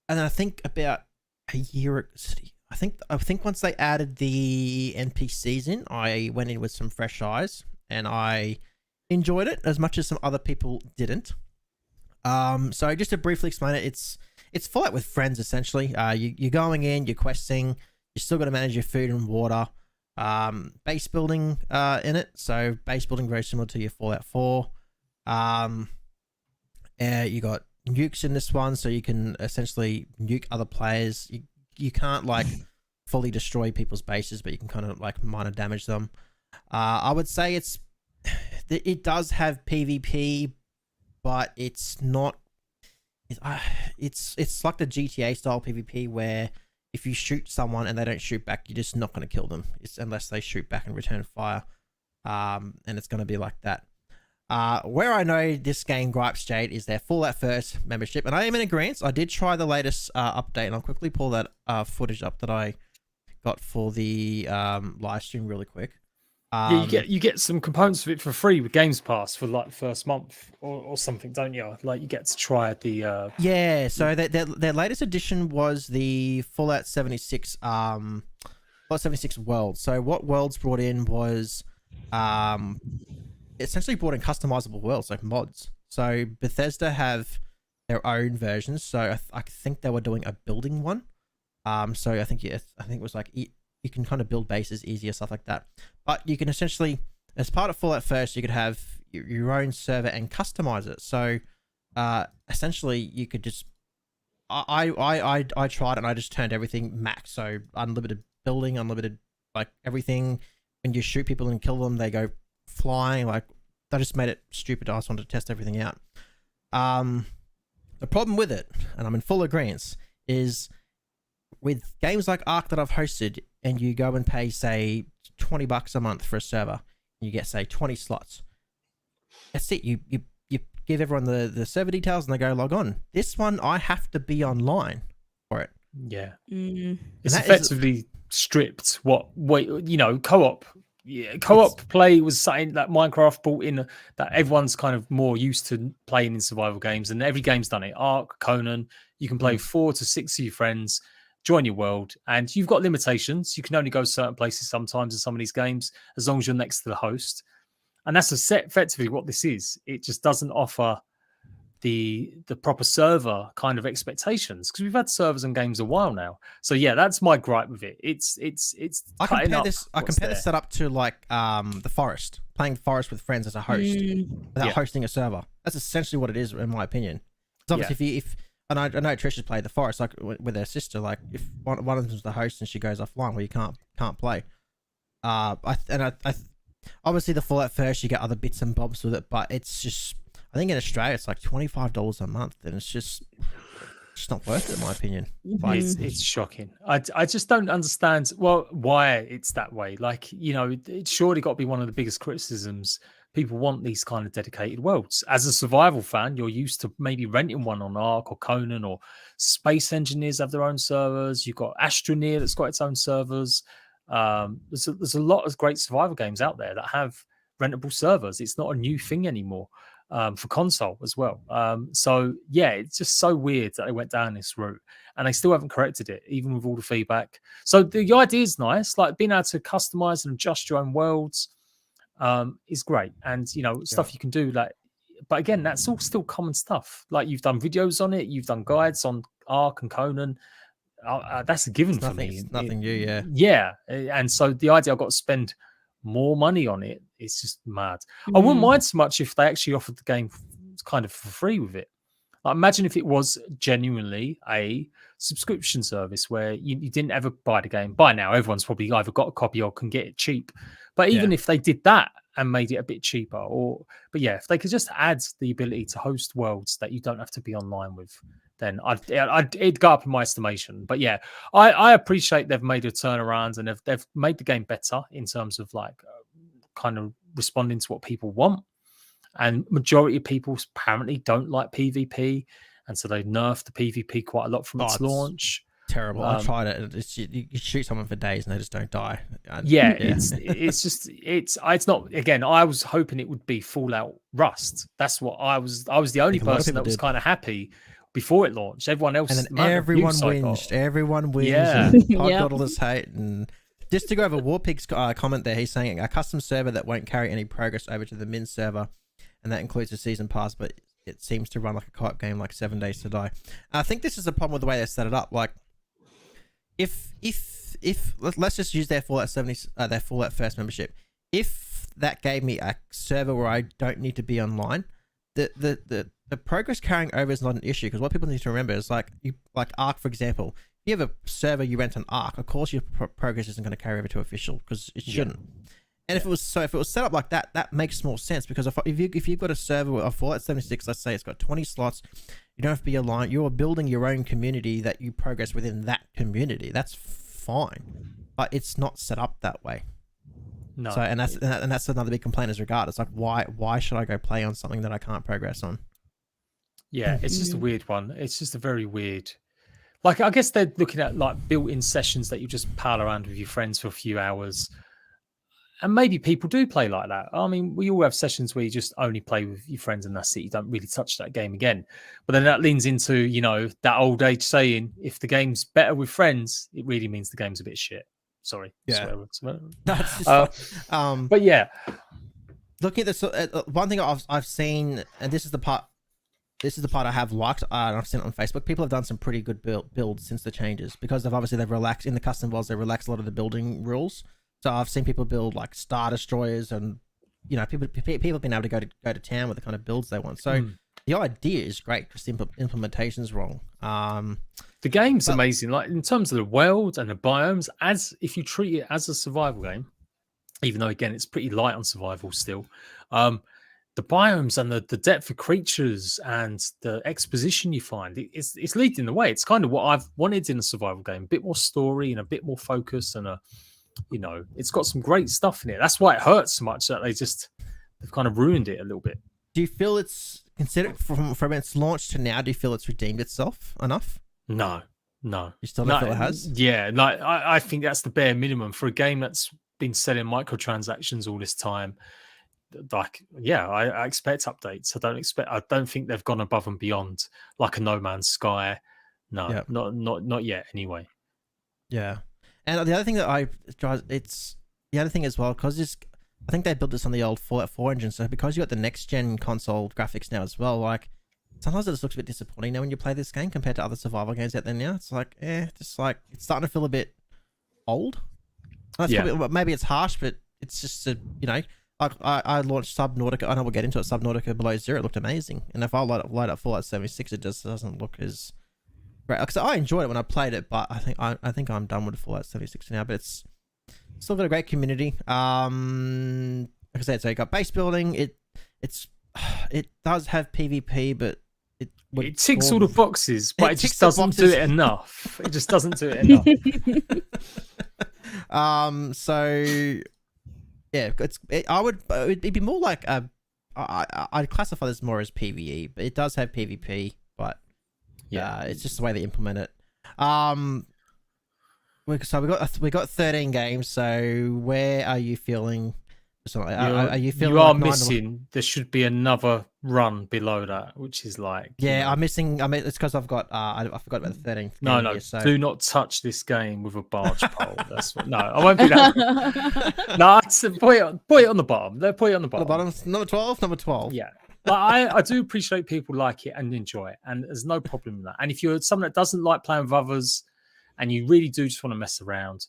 then I think about a year. I think once they added the NPCs in, I went in with some fresh eyes, and I enjoyed it as much as some other people didn't. So just to briefly explain it, it's Fallout with friends essentially. You're going in, you're questing, you still got to manage your food and water. Base building in it, so base building very similar to your Fallout 4. You got nukes in this one, so you can essentially nuke other players. You can't like fully destroy people's bases, but you can kind of like minor damage them. I would say it does have PvP, but it's not. It's like the GTA style PvP where if you shoot someone and they don't shoot back, you're just not going to kill them. It's unless they shoot back and return fire. And it's going to be like that. Where I know this game gripes, Jade, is their Fallout First membership. And I am in agreement. I did try the latest update, and I'll quickly pull that footage up that I got for the live stream really quick. You get some components of it for free with Games Pass for like the first month or something, don't you? Like you get to try the yeah. So their latest edition was the Fallout 76 Fallout 76 World. So what Worlds brought in was essentially brought in customizable worlds like mods. So Bethesda have their own versions. So I think they were doing a building one. So I think it was like you can kind of build bases easier, stuff like that. But you can essentially, as part of Fallout First, you could have your own server and customize it. So essentially, you could just I tried and I just turned everything max. So unlimited building, unlimited like everything. When you shoot people and kill them, they go flying. Like I just made it stupid. I just wanted to test everything out. The problem with it, and I'm in full agreement, is with games like Ark that I've hosted, and you go and pay say $20 a month for a server, and you get say 20 slots. That's it. You give everyone the server details, and they go log on. This one, I have to be online for it. Yeah, it's effectively stripped. Co-op. Yeah, co-op play was something that Minecraft brought in that everyone's kind of more used to playing in survival games, and every game's done it. Ark, Conan, you can play 4 to 6 of your friends, join your world, and you've got limitations. You can only go certain places sometimes in some of these games, as long as you're next to the host. And that's effectively what this is. It just doesn't offer the proper server kind of expectations, because we've had servers and games a while now. So yeah, that's my gripe with it. It's I compare this setup to like the Forest, playing Forest with friends as a host without hosting a server. That's essentially what it is, in my opinion. So obviously, and I know Trish has played the Forest like with her sister. Like if one of them's the host and she goes offline, well, you can't play. I obviously the Fallout First, you get other bits and bobs with it, but it's just, I think in Australia it's like $25 a month, and it's just not worth it, in my opinion. Like, it's shocking. I just don't understand why it's that way. Like, it's surely got to be one of the biggest criticisms. People want these kind of dedicated worlds. As a survival fan, you're used to maybe renting one on Ark or Conan, or Space Engineers have their own servers. You've got Astroneer that's got its own servers. There's a lot of great survival games out there that have rentable servers. It's not a new thing anymore. For console as well. So yeah, it's just so weird that they went down this route, and they still haven't corrected it, even with all the feedback. So the idea is nice, like being able to customize and adjust your own worlds is great, and stuff you can do. Like, but again, that's all still common stuff. Like, you've done videos on it, you've done guides on Ark and Conan. That's a given for me. It's nothing new, yeah. Yeah, and so the idea I've got to spend more money on it, it's just mad. I wouldn't mind so much if they actually offered the game kind of for free with it. Like, imagine if it was genuinely a subscription service where you didn't ever buy the game. By now, everyone's probably either got a copy or can get it cheap. But even if they did that and made it a bit cheaper, but if they could just add the ability to host worlds that you don't have to be online with, then it'd go up in my estimation. But yeah, I appreciate they've made a turnaround, and they've made the game better in terms of like kind of responding to what people want. And majority of people apparently don't like PvP, and so they nerfed the PvP quite a lot from its launch. Terrible. I tried it. It's, you shoot someone for days and they just don't die. It's not. Again, I was hoping it would be Fallout Rust. That's what I was the only person that was kind of happy before it launched. Everyone else, and then everyone whinged. Everyone whinged. Yeah, and got all this hate. And just to go over Warpig's comment there, he's saying a custom server that won't carry any progress over to the min server, and that includes the season pass, but it seems to run like a co-op game, like 7 Days to Die. I think this is the problem with the way they set it up. Like, if let's just use their Fallout 70, their Fallout First membership. If that gave me a server where I don't need to be online, the progress carrying over is not an issue, because what people need to remember is like Ark, for example. If you have a server you rent on Ark, of course your progress isn't going to carry over to official, because it shouldn't. And if it was set up like that, that makes more sense, because if you've got a server of Fallout 76, let's say it's got 20 slots, you don't have to be aligned. You're building your own community that you progress within that community. That's fine, but it's not set up that way. No. So and that's another big complaint as regard. It's like, why should I go play on something that I can't progress on? Yeah, it's just a weird one. It's just a very weird. Like, I guess they're looking at like built-in sessions that you just pal around with your friends for a few hours. And maybe people do play like that. I mean, we all have sessions where you just only play with your friends and that's it. You don't really touch that game again. But then that leans into, you know, that old age saying, if the game's better with friends, it really means the game's a bit shit. Sorry. Yeah. That's but yeah. Looking at this, one thing I've seen, and this is the part I have liked, and I've seen it on Facebook. People have done some pretty good builds since the changes, because they've relaxed in the custom worlds. They relaxed a lot of the building rules. So I've seen people build like Star Destroyers, and you know, people have been able to go to town with the kind of builds they want. So the idea is great, just the implementation's wrong. The game's amazing, like in terms of the world and the biomes. As if you treat it as a survival game, even though again it's pretty light on survival still. The biomes and the depth of creatures and the exposition you find, it's leading the way. It's kind of what I've wanted in a survival game: a bit more story and a bit more focus, and you know, it's got some great stuff in it. That's why it hurts so much that they've kind of ruined it a little bit. Do you feel it's considered from its launch to now? Do you feel it's redeemed itself enough? No. You still don't feel it has? Yeah, like I think that's the bare minimum for a game that's been selling microtransactions all this time. Like, yeah, I expect updates. I don't think they've gone above and beyond like a No Man's Sky. No, not yet. Anyway. Yeah. And the other thing that the other thing as well, because I think they built this on the old Fallout 4 engine, so because you got the next gen console graphics now as well, like sometimes it just looks a bit disappointing now when you play this game compared to other survival games out there now. It's like, just like it's starting to feel a bit old. Maybe it's harsh, but it's just like I launched Subnautica. I know we'll get into it. Subnautica Below Zero, it looked amazing, and if I light up Fallout 76, it just doesn't look as right, because I enjoyed it when I played it, but I think I'm done with Fallout 76 now. But it's still got a great community. Like I said, so you got base building. It does have PvP, but it ticks all the boxes, but it just doesn't do it enough. It just doesn't do it enough. So yeah, it'd be more like I'd classify this more as PvE, but it does have PvP, but. Yeah, it's just the way they implement it. So we got 13 games. So where are you feeling? Are you feeling? You are like missing. There should be another run below that, which is like. Yeah, I'm missing. I mean, it's because I've got. I forgot about the 13th. No, here, so. Do not touch this game with a barge pole. That's what. No, I won't be that. No, put it on the bottom. They'll put it on the bottom. The bottom, number 12. Number 12. Yeah. But I do appreciate people like it and enjoy it, and there's no problem with that. And if you're someone that doesn't like playing with others, and you really do just want to mess around,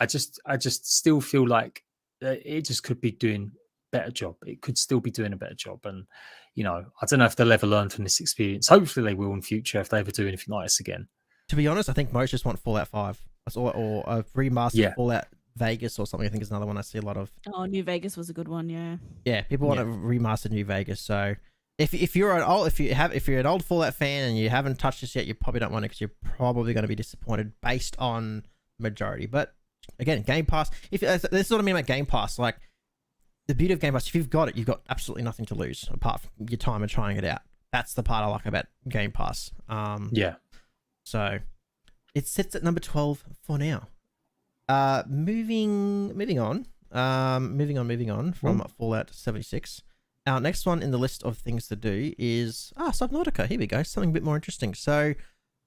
I just still feel like it just could be doing a better job. It could still be doing a better job, and you know, I don't know if they'll ever learn from this experience. Hopefully, they will in future if they ever do anything like this again. To be honest, I think most just want Fallout 5 or a remastered Fallout Vegas or something. I think is another one I see a lot of. Oh, New Vegas was a good one, yeah. Yeah, people want to remaster New Vegas. So if you're an old Fallout fan and you haven't touched this yet, you probably don't want it because you're probably going to be disappointed based on majority. But again, Game Pass. This is what I mean about Game Pass. Like the beauty of Game Pass, if you've got it, you've got absolutely nothing to lose apart from your time of trying it out. That's the part I like about Game Pass. Yeah. So it sits at number 12 for now. Moving on from Fallout 76. Our next one in the list of things to do is Subnautica. Here we go. Something a bit more interesting. So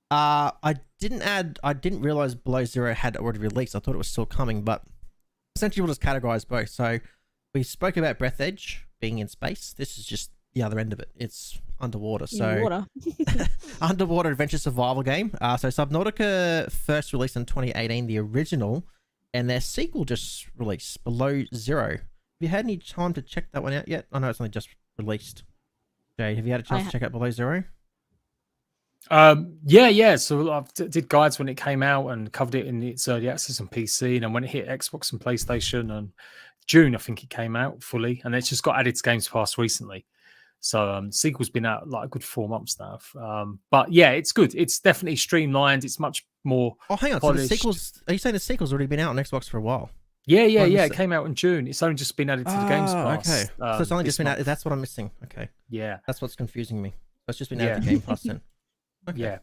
I didn't realize Below Zero had already released. I thought it was still coming, but essentially we'll just categorize both. So we spoke about Breath Edge being in space. This is just the other end of it. It's underwater. So underwater adventure survival game. So Subnautica first released in 2018, the original, and their sequel just released, Below Zero. Have you had any time to check that one out yet? I know it's only just released. Jade, have you had a chance to check out Below Zero? Yeah. So I did guides when it came out and covered it in its early access on PC, and then when it hit Xbox and PlayStation, and June I think it came out fully, and it's just got added to Games Pass recently. So sequel's been out like a good 4 months now. But yeah, it's good. It's definitely streamlined. It's much more. Oh, hang on. Polished. So the sequels? Are you saying the sequel's already been out on Xbox for a while? Yeah. It came out in June. It's only just been added to the Games Pass. Okay. So it's only just been added. That's what I'm missing. Okay. Yeah. That's what's confusing me. So it's just been added to Game Pass then. Okay. Yeah.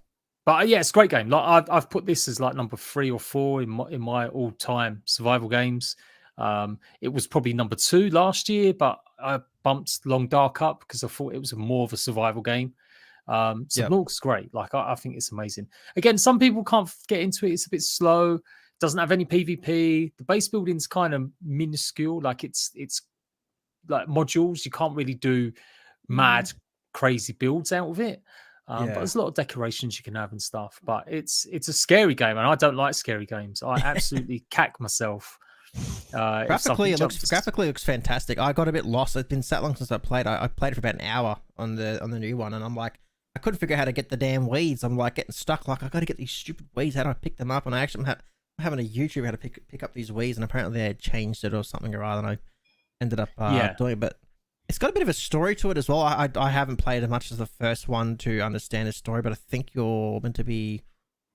But yeah, it's a great game. Like I've put this as like number 3 or 4 in my all-time survival games. It was probably number 2 last year, but I bumped Long Dark up because I thought it was more of a survival game. Subnautica's great. Like I think it's amazing. Again, some people can't get into it. It's a bit slow. Doesn't have any PvP. The base building's kind of minuscule. Like it's like modules. You can't really do mad, crazy builds out of it. But there's a lot of decorations you can have and stuff. But it's a scary game, and I don't like scary games. I absolutely cack myself. Graphically, it looks fantastic. I got a bit lost. It's been so long since I played. I played it for about an hour on the new one, and I'm like, I couldn't figure out how to get the damn weeds. I'm like getting stuck. Like I got to get these stupid weeds. How do I pick them up? And I actually I'm having a YouTube how to pick up these weeds, and apparently they had changed it or something or other. And I ended up doing it, but it's got a bit of a story to it as well. I haven't played as much as the first one to understand the story, but I think you're meant to be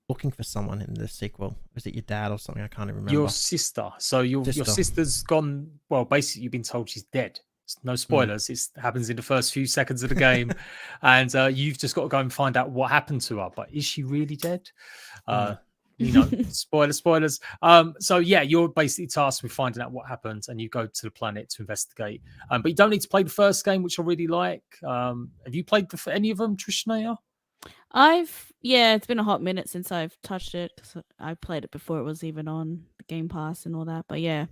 looking for someone in the sequel. Is it your dad or something? I can't even remember. Your sister. So your sister's gone. Well, basically, you've been told she's dead. No spoilers. It happens in the first few seconds of the game, and you've just got to go and find out what happened to her. But is she really dead? Spoilers. So yeah, you're basically tasked with finding out what happened, and you go to the planet to investigate. But you don't need to play the first game, which I really like. Have you played any of them, Trishnaya? It's been a hot minute since I've touched it. I played it before it was even on the Game Pass and all that. But it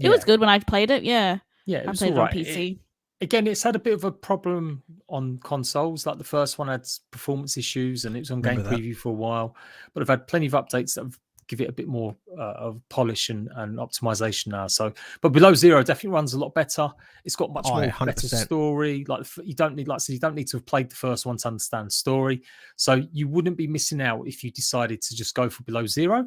was good when I played it. Yeah, it played it on PC. It's had a bit of a problem on consoles. Like the first one had performance issues, and it was on Game Preview for a while. But I've had plenty of updates that have give it a bit more of polish and optimization now. So, but Below Zero definitely runs a lot better. It's got much more 100%. better story. Like you don't need to have played the first one to understand the story. So you wouldn't be missing out if you decided to just go for Below Zero,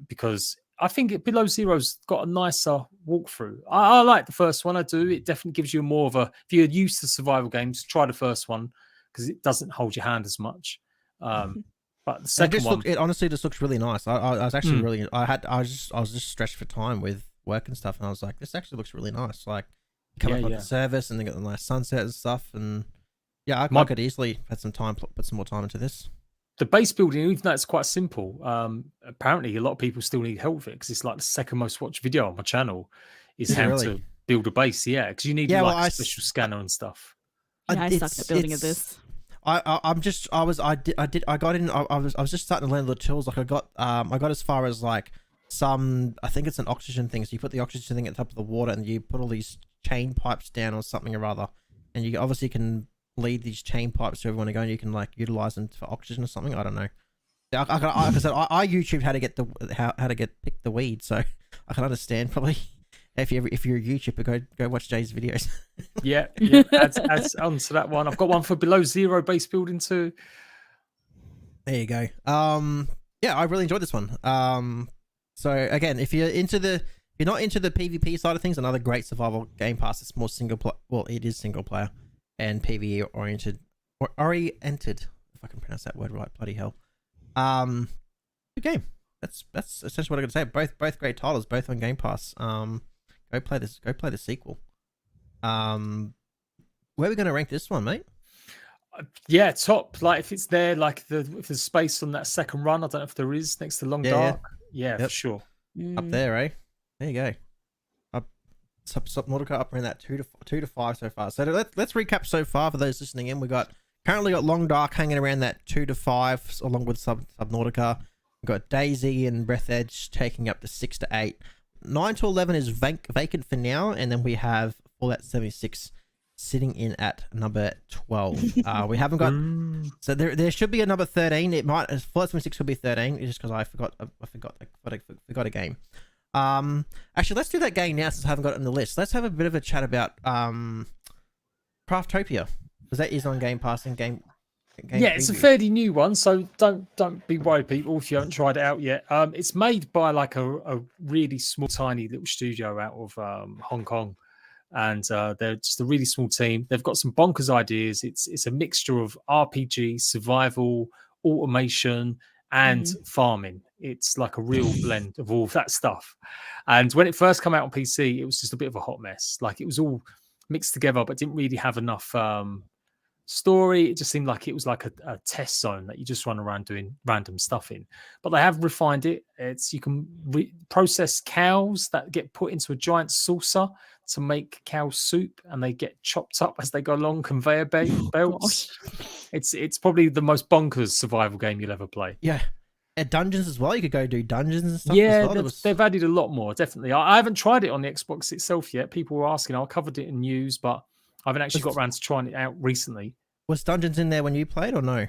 because I think Below Zero's got a nicer walkthrough. I like the first one. I do. It definitely gives you more of a. If you're used to survival games, try the first one because it doesn't hold your hand as much. But the second one, it honestly just looks really nice. I was actually really. I was just stretched for time with work and stuff, and I was like, this actually looks really nice. Like come up with the service, and they got the nice sunset and stuff, and I could easily had some time, put some more time into this. The base building, even though it's quite simple, apparently a lot of people still need help with it because it's like the second most watched video on my channel is how to build a base. Yeah, because you need a special scanner and stuff. I sucked at building of this. I got in. I was just starting to learn the tools. Like I got as far as like I think it's an oxygen thing. So you put the oxygen thing at the top of the water, and you put all these chain pipes down or something or other, and you obviously can lead these chain pipes to everyone to go, and you can like utilize them for oxygen or something. I don't know. I YouTubed how to get pick the weed, so I can understand probably. If you're a YouTuber, go watch Jay's videos. Yeah. Adds on to that one. I've got one for Below Zero base building too. There you go. I really enjoyed this one. So again, if you're not into the PvP side of things, another great survival game pass. It's more single player. Well, it is single player and PvE oriented. If I can pronounce that word right. Bloody hell. Good game. That's essentially what I got to say. Both great titles, both on Game Pass. Go Go play this. Go play the sequel. Where are we going to rank this one, mate? Yeah, top. Like if it's there, like if there's space on that second run, I don't know if there is next to Long Dark. Yeah, for sure. Up there, eh? There you go. Up Subnautica up around that 2 to 5 so far. So let's recap so far for those listening in. We currently got Long Dark hanging around that 2 to 5 along with Subnautica. We've got Daisy and Breath Edge taking up to 6 to 8. 9 to 11 is vacant for now, and then we have Fallout 76 sitting in at number 12. We haven't got, so there should be a number 13. It might, Fallout 76 could be 13. It's just because I forgot a game. Actually, let's do that game now since I haven't got it on the list. Let's have a bit of a chat about Craftopia, because that is on Game Pass and game yeah, it's a fairly new one, so don't be worried, people, if you haven't tried it out yet. It's made by like a really small, tiny little studio out of Hong Kong. And they're just a really small team. They've got some bonkers ideas. It's a mixture of RPG, survival, automation, and farming. It's like a real blend of all of that stuff. And when it first came out on PC, it was just a bit of a hot mess. Like it was all mixed together, but didn't really have enough story. It just seemed like it was like a test zone that you just run around doing random stuff in. But they have refined it. You can process cows that get put into a giant saucer to make cow soup, and they get chopped up as they go along conveyor belts. It's probably the most bonkers survival game you'll ever play. Yeah. At dungeons as well, you could go do dungeons and stuff. Yeah, as well. They've added a lot more, definitely. I haven't tried it on the Xbox itself yet. People were asking. I covered it in news, but I haven't actually got around to trying it out recently. Was dungeons in there when you played or no?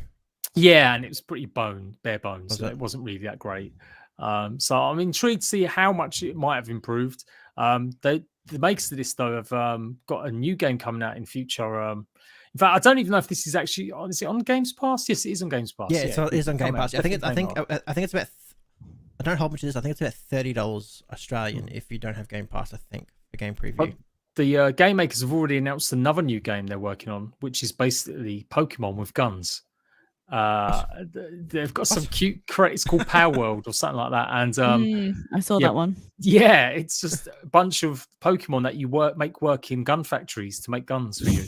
Yeah, and it was pretty bare bones. So it wasn't really that great. So I'm intrigued to see how much it might have improved. The makers of this, though, have got a new game coming out in future. In fact, I don't even know if this is actually is it on Games Pass? Yes, it is on Games Pass. Yeah, it is on Game Pass. I think it's about. I don't hold much of this. I think it's about $30 Australian if you don't have Game Pass. I think the game preview. But the game makers have already announced another new game they're working on, which is basically Pokemon with guns. They've got some cute. It's called Power World or something like that. And I saw that one. Yeah, it's just a bunch of Pokemon that you make work in gun factories to make guns for you.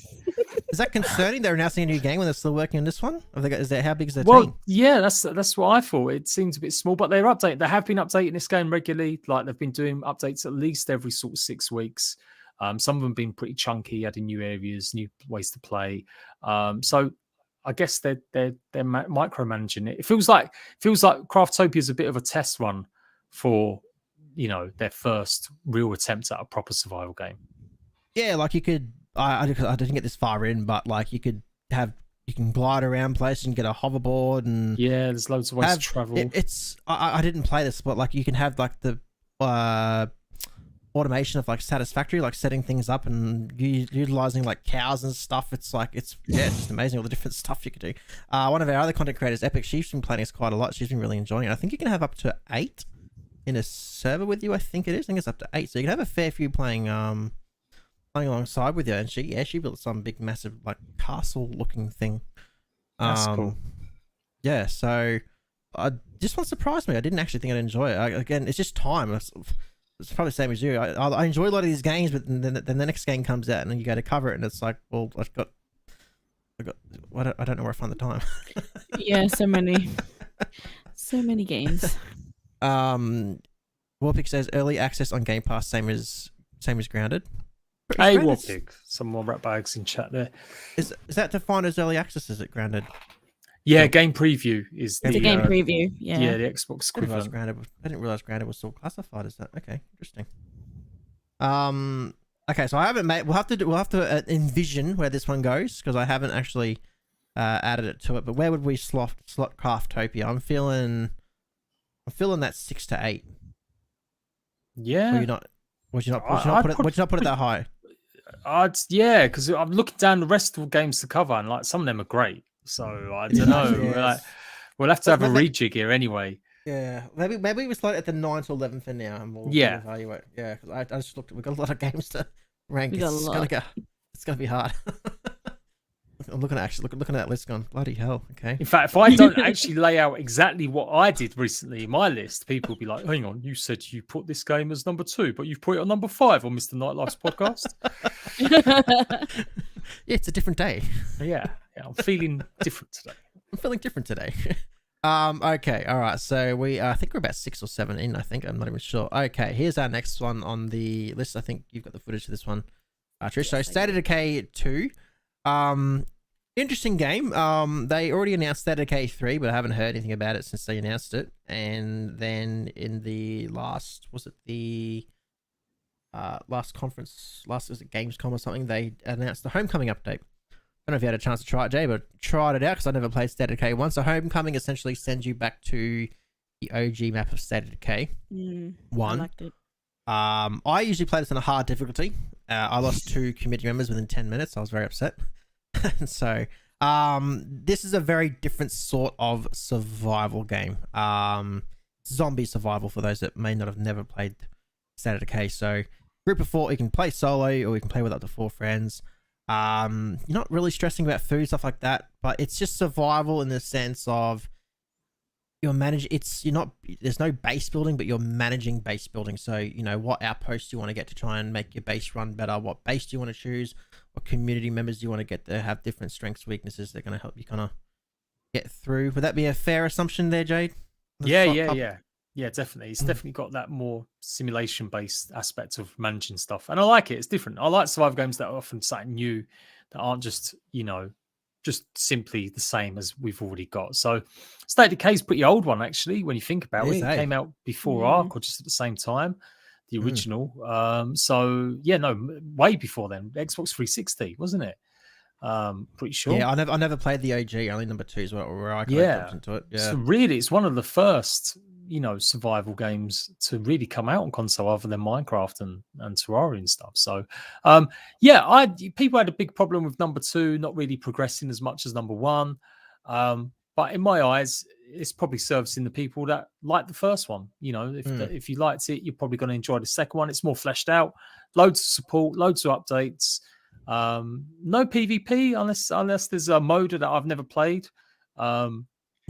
Is that concerning? They're announcing a new game when they're still working on this one. How big is their team? Well, yeah, that's what I thought. It seems a bit small, but they're updating. They have been updating this game regularly. Like they've been doing updates at least every sort of 6 weeks. Some of them been pretty chunky, adding new areas, new ways to play. So I guess they're micromanaging it. It feels like Craftopia is a bit of a test run for their first real attempt at a proper survival game. Yeah, like you could. I didn't get this far in, but like you can glide around places and get a hoverboard and there's loads of ways to travel. I didn't play this, but like you can have like the automation of like Satisfactory, like setting things up and utilizing like cows and stuff. It's just amazing all the different stuff you could do. One of our other content creators, Epic, she's been playing this quite a lot. She's been really enjoying it. I think you can have up to 8 in a server with you. I think it's up to 8, so you can have a fair few playing alongside with you. And she built some big massive like castle looking thing. That's cool. Yeah, so this one surprised me. I didn't actually think I'd enjoy it. Again, it's just time. It's probably the same as you. I enjoy a lot of these games, but then the next game comes out and then you go to cover it and it's like, well, I don't know where I find the time. Yeah, so many games. Warpig says early access on Game Pass, same as Grounded. Hey, Warpig, some more rat bags in chat there. Is that defined as early access? Is it Grounded? Yeah, game preview is the game preview. Yeah, the Xbox equivalent. I didn't realize Grounded was still classified as that. Okay, interesting. Okay, so I haven't made. We'll have to envision where this one goes because I haven't actually added it to it. But where would we slot Craftopia? I'm feeling that 6 to 8. Yeah. Would you not put it that high? Because I'm looking down the rest of the games to cover, and like some of them are great. So I don't know. Yes. We'll have to have a rejig here anyway. Yeah, maybe we slot it at the 9 to 11 for now, and we'll evaluate. Yeah, because I just looked. We've got a lot of games to rank. It's gonna be hard. I'm looking at that list, going bloody hell. Okay. In fact, if I don't actually lay out exactly what I did recently in my list, people will be like, "Hang on, you said you put this game as number 2, but you've put it on number 5 on Mr. Nightlife's podcast." Yeah, it's a different day. Yeah, I'm feeling different today. I'm feeling different today. Okay, all right. So I think we're about 6 or 7 in. I think I'm not even sure. Okay, here's our next one on the list. I think you've got the footage of this one, Trish. Yes, So State of Decay 2. Interesting game. They already announced State of Decay 3, but I haven't heard anything about it since they announced it. And then in the last conference, was it Gamescom or something, they announced the Homecoming update. I don't know if you had a chance to try it, Jay, but tried it out because I never played State of Decay 1. So Homecoming essentially sends you back to the OG map of State of Decay 1. I liked it. I usually play this on a hard difficulty. I lost 2 community members within 10 minutes. I was very upset. So this is a very different sort of survival game. Zombie survival for those that may not have never played State of Decay. So group of 4, you can play solo or you can play with up to 4 friends. You're not really stressing about food, stuff like that, but it's just survival in the sense of there's no base building, but you're managing base building. So, you know, what outposts you want to get to try and make your base run better, what base do you want to choose, what community members do you want to get to have different strengths, weaknesses that are going to help you kind of get through. Would that be a fair assumption there, Jade? Yeah, definitely. It's definitely got that more simulation-based aspect of managing stuff. And I like it. It's different. I like survival games that are often something new, that aren't just, you know, just simply the same as we've already got. So State of Decay is a pretty old one, actually, when you think about it. It came out before Ark or just at the same time, the original. So, yeah, no, way before then. Xbox 360, wasn't it? Pretty sure. Yeah, I never played the OG, only number 2 is where I jumped into it. Yeah. So really, it's one of the first, you know, survival games to really come out on console other than Minecraft and Terraria and stuff. So, people had a big problem with number 2 not really progressing as much as number 1. But in my eyes, it's probably servicing the people that like the first one. You know, if you liked it, you're probably going to enjoy the second one. It's more fleshed out, loads of support, loads of updates. No PvP unless there's a mode that I've never played.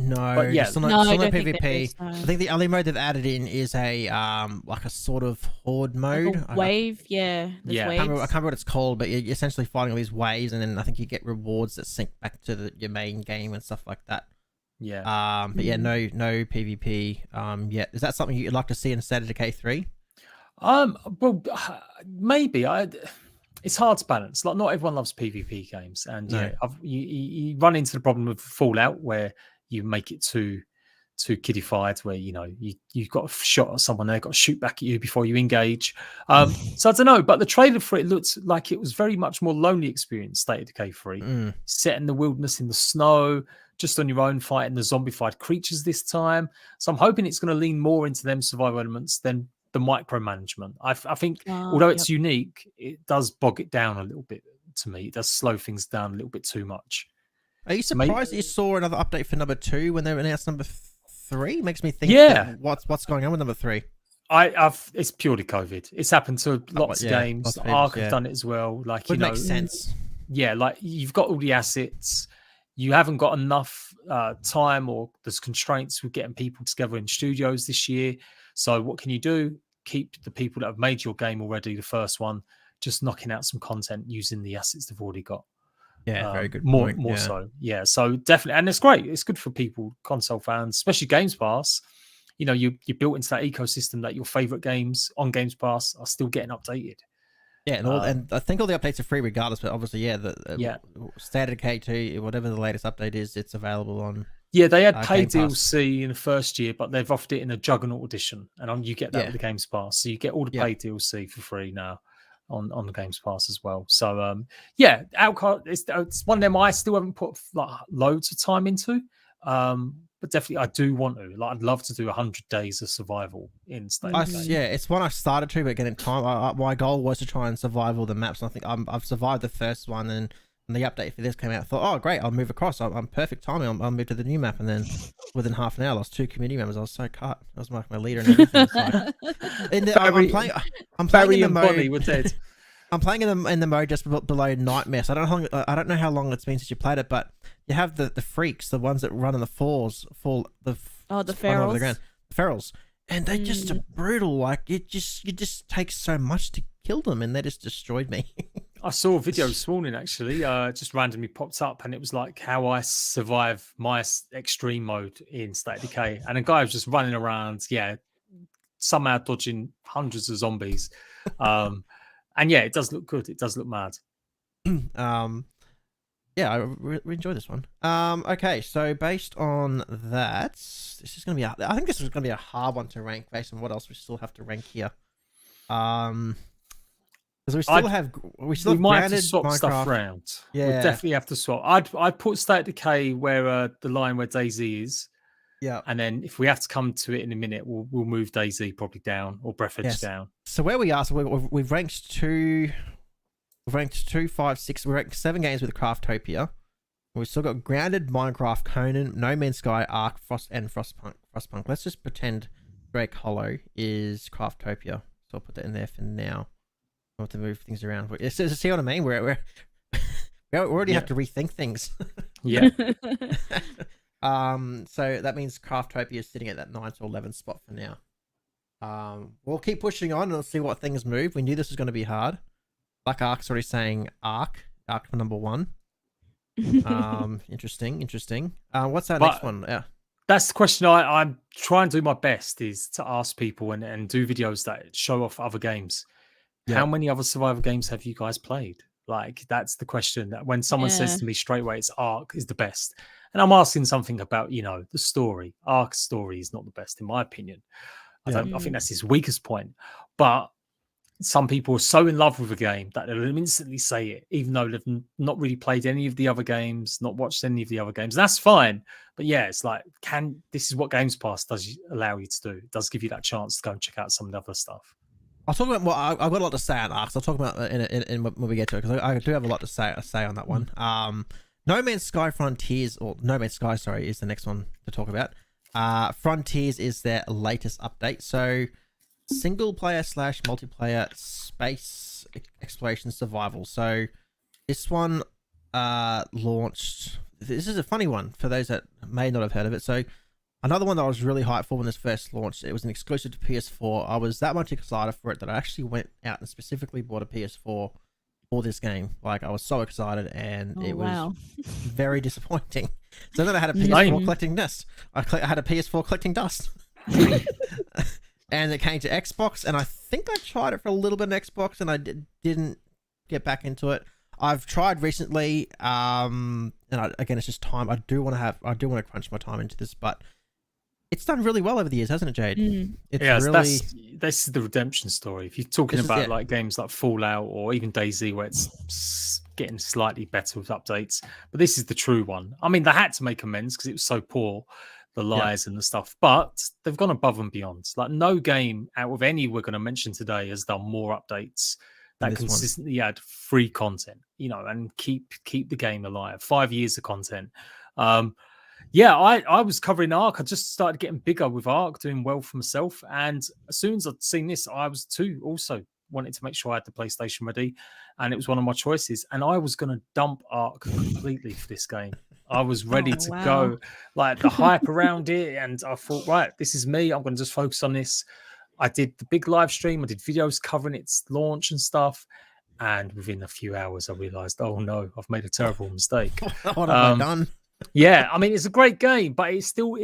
No, but yeah, still no PvP. I think the only mode they've added in is a like a sort of horde mode. Like a wave, yeah. I can't remember what it's called, but you're essentially fighting all these waves, and then I think you get rewards that sync back to your main game and stuff like that. Yeah. But yeah, no PvP. Yeah, is that something you'd like to see in State of Decay 3? Well, maybe. It's hard to balance. Like, not everyone loves PvP games, and you run into the problem with Fallout where you make it too kiddified, where you know you've got a shot at someone, they've got to shoot back at you before you engage. So I don't know, but the trailer for it looked like it was very much more lonely experience. State of Decay 3, set in the wilderness in the snow, just on your own, fighting the zombified creatures this time. So I'm hoping it's going to lean more into them survival elements than the micromanagement. I think although it's unique, it does bog it down a little bit to me. It does slow things down a little bit too much. Are you surprised that you saw another update for number 2 when they announced number 3? Makes me think, what's going on with number 3? It's purely COVID. It's happened to lots of games. Ark have done it as well. Like, it makes sense. Yeah, like you've got all the assets. You haven't got enough time, or there's constraints with getting people together in studios this year. So what can you do? Keep the people that have made your game already, the first one, just knocking out some content using the assets they've already got. Yeah, very good. More so. Yeah, so definitely. And it's great. It's good for people, console fans, especially Games Pass. You know, you're built into that ecosystem that your favorite games on Games Pass are still getting updated. Yeah, and I think all the updates are free regardless, but obviously, State of Decay 2, whatever the latest update is, it's available on... Yeah, they had paid DLC in the first year, but they've offered it in a Juggernaut edition, and you get that with the Games Pass. So you get all the paid DLC for free now on the Games Pass as well. So Outcast, it's one of them I still haven't put like loads of time into, but definitely I do want to. Like, I'd love to do 100 days of survival in State of Decay. Yeah, it's one I started to, but again, in time, my goal was to try and survive all the maps. And I think I've survived the first one, and the update for this came out. I thought, oh great, I'll move across. I'm perfect timing. I'll move to the new map, and then within half an hour, I lost 2 community members. I was so cut. I was my leader and everything. I'm playing Barry in the and mode. Bonnie were dead. I'm playing in the mode just below Nightmare. So I don't know how long it's been since you played it, but you have the freaks, the ones that run in the the ferals. The ferals, and they just are brutal. Like it just takes so much to kill them, and they just destroyed me. I saw a video this morning actually, just randomly popped up, and it was like how I survive my extreme mode in State of Decay, and a guy was just running around, somehow dodging hundreds of zombies. And yeah, it does look good. It does look mad. Yeah, I really enjoy this one. Okay, so based on that, this is gonna be. I think this is gonna be a hard one to rank based on what else we still have to rank here. Because we still have might have to swap Minecraft stuff around. Yeah, we'll definitely have to swap. I'd put State of Decay where the line where DayZ is. Yeah, and then if we have to come to it in a minute, we'll move DayZ probably down or Breath Edge down. So where we are, we've ranked 2, 5, 6. We ranked 7 games with Craftopia. We've still got Grounded, Minecraft, Conan, No Man's Sky, Ark, Frostpunk. Let's just pretend Drake Hollow is Craftopia. So I'll put that in there for now. I'll have to move things around. See what I mean? We already have to rethink things. Yeah. So that means Craftopia is sitting at that 9 to 11 spot for now. We'll keep pushing on and we'll see what things move. We knew this was going to be hard. Black Ark's already saying Ark for number 1. Interesting. What's our next one? Yeah. That's the question I'm trying to do my best is to ask people and do videos that show off other games. Yeah. How many other survival games have you guys played? Like, that's the question that when someone says to me straight away, it's Ark is the best. And I'm asking something about, the story. Ark's story is not the best, in my opinion. I think that's his weakest point. But some people are so in love with a game that they'll instantly say it, even though they've not really played any of the other games, not watched any of the other games. That's fine. But yeah, it's like, this is what Games Pass does allow you to do. It does give you that chance to go and check out some of the other stuff. I'll talk about I've got a lot to say on Ark. So I'll talk about in when we get to it, because I do have a lot to say on that one. No Man's Sky Frontiers, or No Man's Sky, sorry, is the next one to talk about. Frontiers is their latest update. So single player / multiplayer space exploration survival. So this one launched. This is a funny one for those that may not have heard of it. So another one that I was really hyped for when this first launched. It was an exclusive to PS4. I was that much excited for it that I actually went out and specifically bought a PS4 for this game. Like, I was so excited, and it was very disappointing. So then I had a PS4 collecting dust. I had a PS4 collecting dust. And it came to Xbox, and I think I tried it for a little bit on Xbox, and I didn't get back into it. I've tried recently, and again, it's just time. I do want to crunch my time into this, but it's done really well over the years, hasn't it, Jade? This is the redemption story. If you're talking about like games like Fallout or even DayZ, where it's getting slightly better with updates, but this is the true one. I mean, they had to make amends because it was so poor, the lies and the stuff, but they've gone above and beyond. Like, no game out of any we're going to mention today has done more updates that consistently add free content, and keep the game alive. 5 years of content. I was covering Ark. I just started getting bigger with Ark, doing well for myself. And as soon as I'd seen this, I was too also wanted to make sure I had the PlayStation ready. And it was one of my choices. And I was going to dump Ark completely for this game. I was ready to go, like the hype around it. And I thought, right, this is me. I'm going to just focus on this. I did the big live stream. I did videos covering its launch and stuff. And within a few hours, I realized, oh no, I've made a terrible mistake. What have I done? Yeah, I mean, it's a great game, but it's still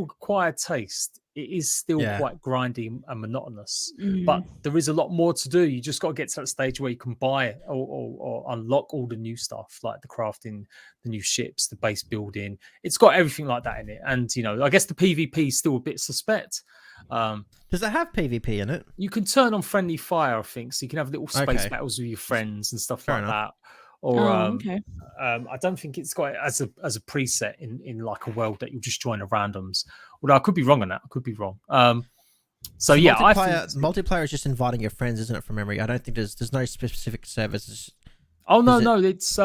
acquired taste. It is still quite grindy and monotonous, but there is a lot more to do. You just got to get to that stage where you can buy it or unlock all the new stuff, like the crafting, the new ships, the base building. It's got everything like that in it. And, I guess the PvP is still a bit suspect. Does it have PvP in it? You can turn on friendly fire, I think, so you can have little space battles with your friends and stuff like that. Or I don't think it's got it as a preset in like a world that you'll just join a randoms. Although I could be wrong on that. I could be wrong. So multiplayer is just inviting your friends, isn't it? From memory, I don't think there's no specific services. Oh no, it's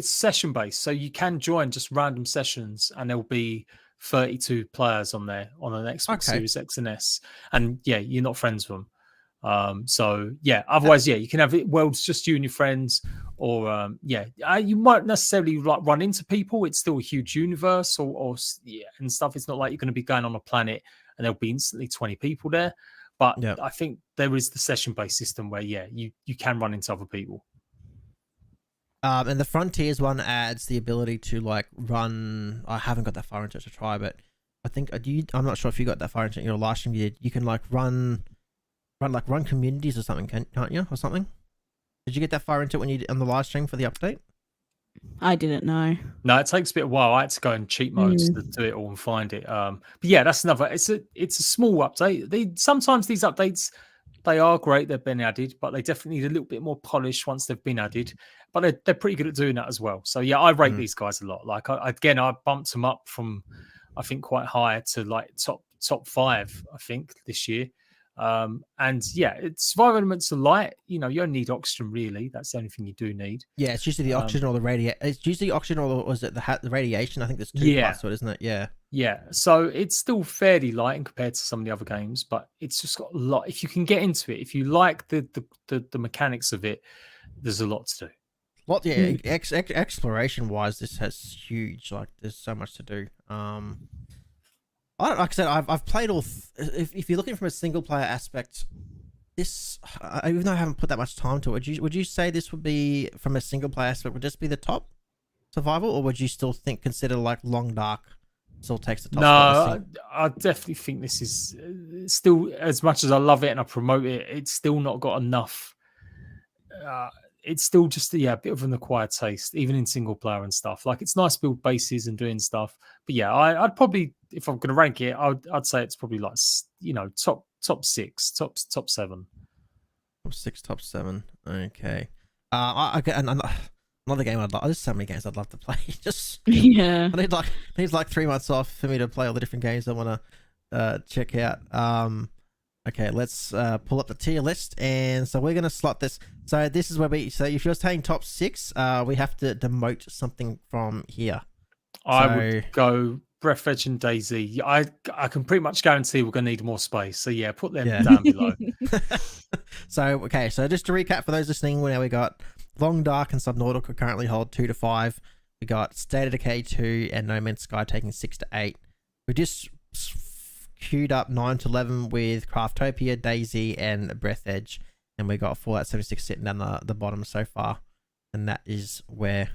session based, so you can join just random sessions, and there'll be 32 players on there on an Xbox Series X and S, and you're not friends with them. So yeah, otherwise, yeah, you can have it worlds just you and your friends, or you might necessarily like run into people. It's still a huge universe, or and stuff. It's not like you're going to be going on a planet and there'll be instantly 20 people there. But Yeah. I think there is the session-based system where you can run into other people. And the Frontiers one adds the ability to like run. I haven't got that far into it to try, but I think I'm not sure if you got that far into it in your last stream. You can like run communities or something, can't you, or something? Did you get that far into it when you on the live stream for the update? I didn't know. No, it takes a bit of a while. I had to go in cheat modes to do it all and find it. But yeah, that's another. It's a small update. Sometimes these updates, they are great. They've been added, but they definitely need a little bit more polish once they've been added. But they're pretty good at doing that as well. So yeah, I rate these guys a lot. Like I bumped them up from, I think, quite high to like top 5. I think this year. And yeah, survival elements are light. You only need oxygen really. That's the only thing you do need. Yeah, it's usually the oxygen or the radiation. It's usually oxygen or was it the radiation? I think there's 2 parts to it, isn't it? Yeah. Yeah. So it's still fairly light in compared to some of the other games, but it's just got a lot. If you can get into it, if you like the mechanics of it, there's a lot to do. What? Yeah, exploration wise, this has huge. Like, there's so much to do. Like I said, I've played all. If you're looking from a single player aspect, this even though I haven't put that much time to it, would you say this would be from a single player aspect? Would this be the top survival, or would you still consider like Long Dark still takes the top? No, I definitely think this is still, as much as I love it and I promote it, it's still not got enough. It's still just a bit of an acquired taste, even in single player and stuff. Like, it's nice to build bases and doing stuff, but yeah, I'd probably, if I'm going to rank it, I'd say it's probably like top 6, top 7. Top 6, top 7. Okay. I get another game I'd love. There's so many games I'd love to play. Just Yeah. I need like 3 months off for me to play all the different games I want to check out. Okay, let's pull up the tier list, and so we're gonna slot this. So this is where so if you're saying top 6, we have to demote something from here. I would go Breathedge and DayZ. I can pretty much guarantee we're gonna need more space. So yeah, put them down below. So just to recap for those listening, now we got Long Dark and Subnautica currently hold 2 to 5. We got State of Decay 2 and No Man's Sky taking 6 to 8. We just queued up 9 to 11 with Craftopia, DayZ, and Breathedge, and we got Fallout 76 sitting down the bottom so far, and that's where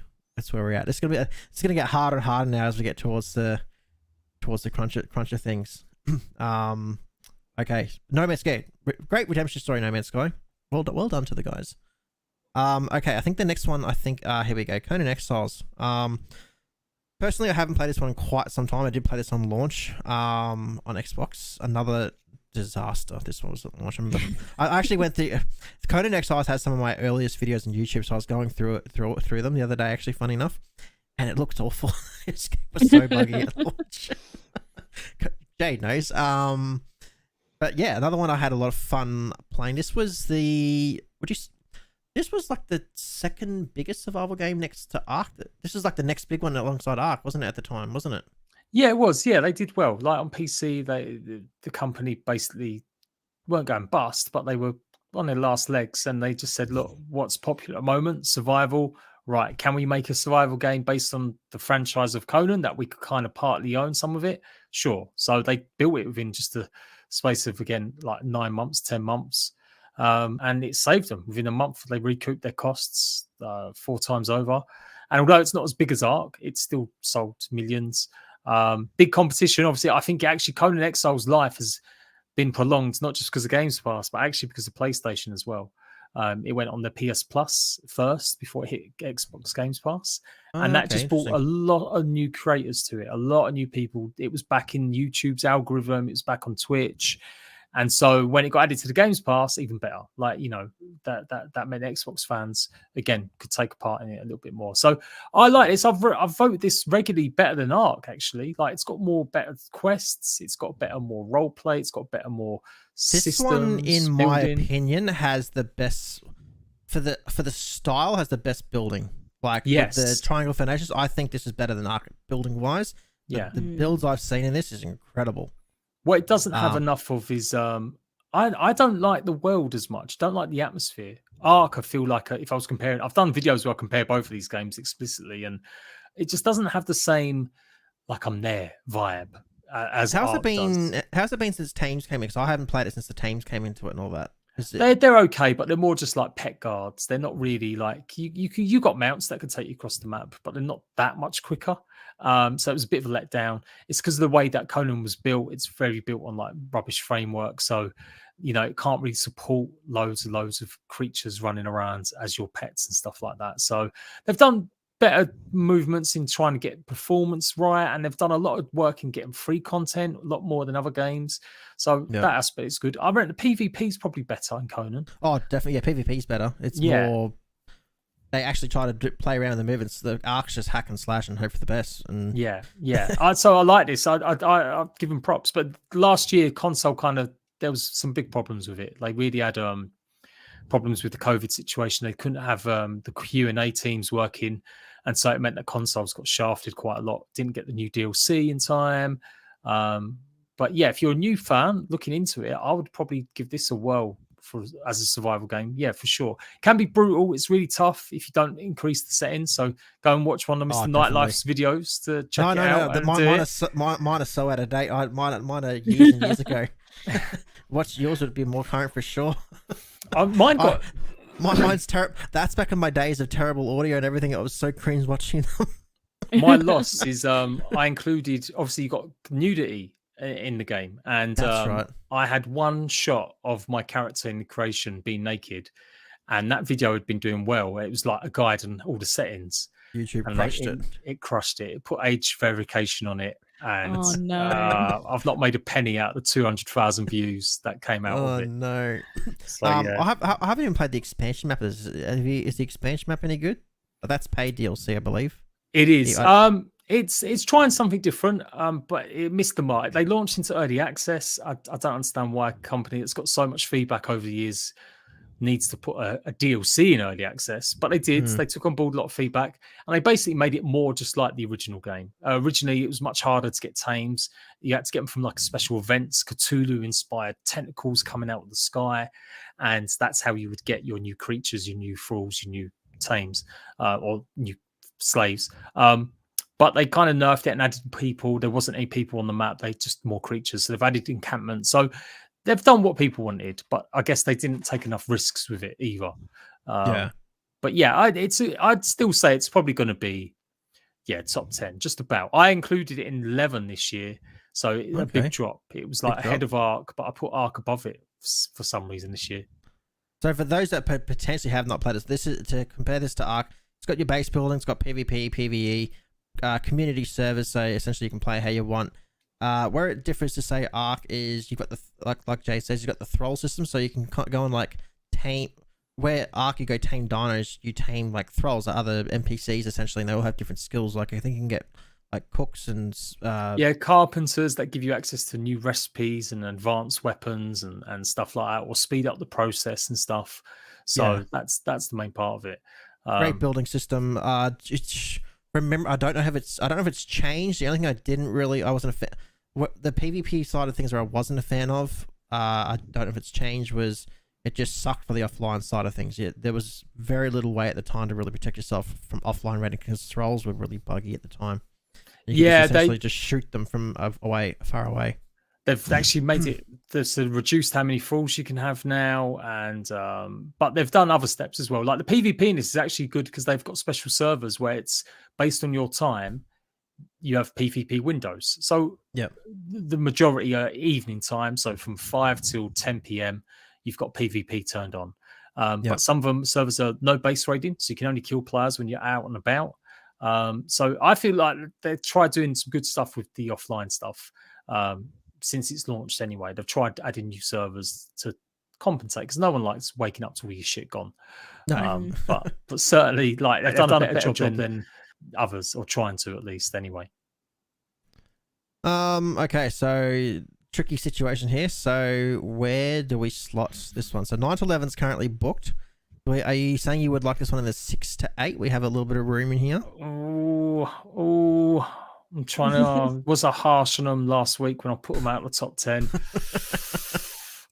we're at. It's gonna get harder and harder now as we get towards the cruncher things. Okay, No Man's Sky, great redemption story. No Man's Sky, well done to the guys. Okay, I think the next one, here we go, Conan Exiles. Personally, I haven't played this one in quite some time. I did play this on launch on Xbox. Another disaster. This one was at launch. I actually went through. Conan Exiles has some of my earliest videos on YouTube, so I was going through them the other day. Actually, funny enough, and it looked awful. It was so buggy at launch. Jade knows. But yeah, another one I had a lot of fun playing. This was This was like the second biggest survival game next to Ark. This is like the next big one alongside Ark, wasn't it, at the time, wasn't it? Yeah, it was. Yeah, they did well. Like on PC, the company basically weren't going bust, but they were on their last legs, and they just said, look, what's popular at the moment? Survival. Right. Can we make a survival game based on the franchise of Conan that we could kind of partly own some of it? Sure. So they built it within just a space of, again, like 9 months, 10 months. And it saved them. Within a month, they recouped their costs 4 times over. And although it's not as big as Ark, it's still sold millions. Big competition. Obviously, I think actually Conan Exiles' life has been prolonged, not just because of Games Pass, but actually because of PlayStation as well. It went on the PS Plus first before it hit Xbox Games Pass. And that just brought a lot of new creators to it, a lot of new people. It was back in YouTube's algorithm. It was back on Twitch. And so when it got added to the Games Pass, even better. Like, that meant Xbox fans, again, could take a part in it a little bit more. So I like this. I've voted this regularly better than Ark, actually. Like, it's got better quests. It's got more role play. It's got more systems. This one, in my opinion, has the best, for the style, has the best building. Like, yes, the triangle foundations, I think this is better than Ark building-wise. The builds I've seen in this is incredible. What it doesn't have enough of is I don't like the world as much. Don't like the atmosphere. Ark, I feel like if I was comparing, I've done videos where I compare both of these games explicitly, and it just doesn't have the same like I'm there vibe as How's it Ark been? does. How's it been since Tames came in? Because I haven't played it since the Tames came into it and all that. They're okay, but they're more just like pet guards. They're not really like you got mounts that could take you across the map, but they're not that much quicker. So it was a bit of a letdown. It's because of the way that Conan was built. It's very built on like rubbish framework, so it can't really support loads and loads of creatures running around as your pets and stuff like that. So they've done better movements in trying to get performance right, and they've done a lot of work in getting free content, a lot more than other games. So that aspect is good. I reckon the PvP is probably better in Conan. Oh, definitely. Yeah, PvP is better. It's more. They actually try to play around the movements. The Ark's just hack and slash and hope for the best. And so I like this. I give them props. But last year, console there was some big problems with it. Like really had problems with the COVID situation. They couldn't have the Q&A teams working. And so it meant that consoles got shafted quite a lot. Didn't get the new DLC in time. But yeah, if you're a new fan looking into it, I would probably give this a whirl as a survival game. Yeah, for sure. It can be brutal. It's really tough if you don't increase the settings. So go and watch one of Mr. Nightlife's videos to check it out. Mine are so out of date. Mine are years and years ago. Yours would be more current for sure. Mine's terrible. That's back in my days of terrible audio and everything. It was so cringe watching them. My loss is I included, obviously you got nudity in the game, and that's right. I had one shot of my character in the creation being naked, and that video had been doing well. It was like a guide on all the settings. YouTube crushed it. It crushed it. It put age verification on it, and I've not made a penny out of the 200,000 views that came out of it. Oh no! So, I haven't even played the expansion map. Is the expansion map any good? That's paid DLC, I believe. It is. It's trying something different, but it missed the mark. They launched into early access. I don't understand why a company that's got so much feedback over the years needs to put a DLC in early access, but they did. They took on board a lot of feedback, and they basically made it more just like the original game. Originally, it was much harder to get tames. You had to get them from like special events, Cthulhu-inspired tentacles coming out of the sky, and that's how you would get your new creatures, your new thralls, your new tames, or new slaves. But they kind of nerfed it and added people. There wasn't any people on the map. They just more creatures. So they've added encampments. So they've done what people wanted, but I guess they didn't take enough risks with it either. But yeah, I'd still say it's probably going to be, top 10, just about. I included it in 11 this year. So a big drop. It was like ahead of Ark, but I put Ark above it for some reason this year. So for those that potentially have not played this is to compare this to Ark. It's got your base building. It's got PvP, PvE. Community servers, so essentially you can play how you want. Where it differs to say Ark is you've got the like Jay says, you've got the thrall system, so you can go and like tame. Where Ark you go tame dinos, you tame like thralls, other NPCs essentially, and they all have different skills. Like I think you can get like cooks and carpenters that give you access to new recipes and advanced weapons and stuff like that, or speed up the process and stuff. So that's the main part of it. Great building system. Remember, I don't know if it's changed. The only thing I wasn't a fan. The PvP side of things where I wasn't a fan of. I don't know if it's changed. Was it just sucked for the offline side of things? Yeah, there was very little way at the time to really protect yourself from offline raiding because thralls were really buggy at the time. You could essentially just shoot them from far away. They've actually made it reduced how many thralls you can have now, and but they've done other steps as well. Like the PvP in this is actually good because they've got special servers where it's based on your time. You have PvP windows, so the majority are evening time. So from 5 till 10 p.m, you've got PvP turned on. But some of them servers are no base raiding, so you can only kill players when you're out and about. So I feel like they tried doing some good stuff with the offline stuff. Since it's launched anyway, they've tried adding new servers to compensate because no one likes waking up to all your shit gone. No. But certainly, like they've done a better job than others, or trying to at least anyway. Okay, so tricky situation here. So where do we slot this one? So 9 to 11 is currently booked. Are you saying you would like this one in the 6 to 8? We have a little bit of room in here. Oh. I'm trying to was I harsh on them last week when I put them out of the top 10?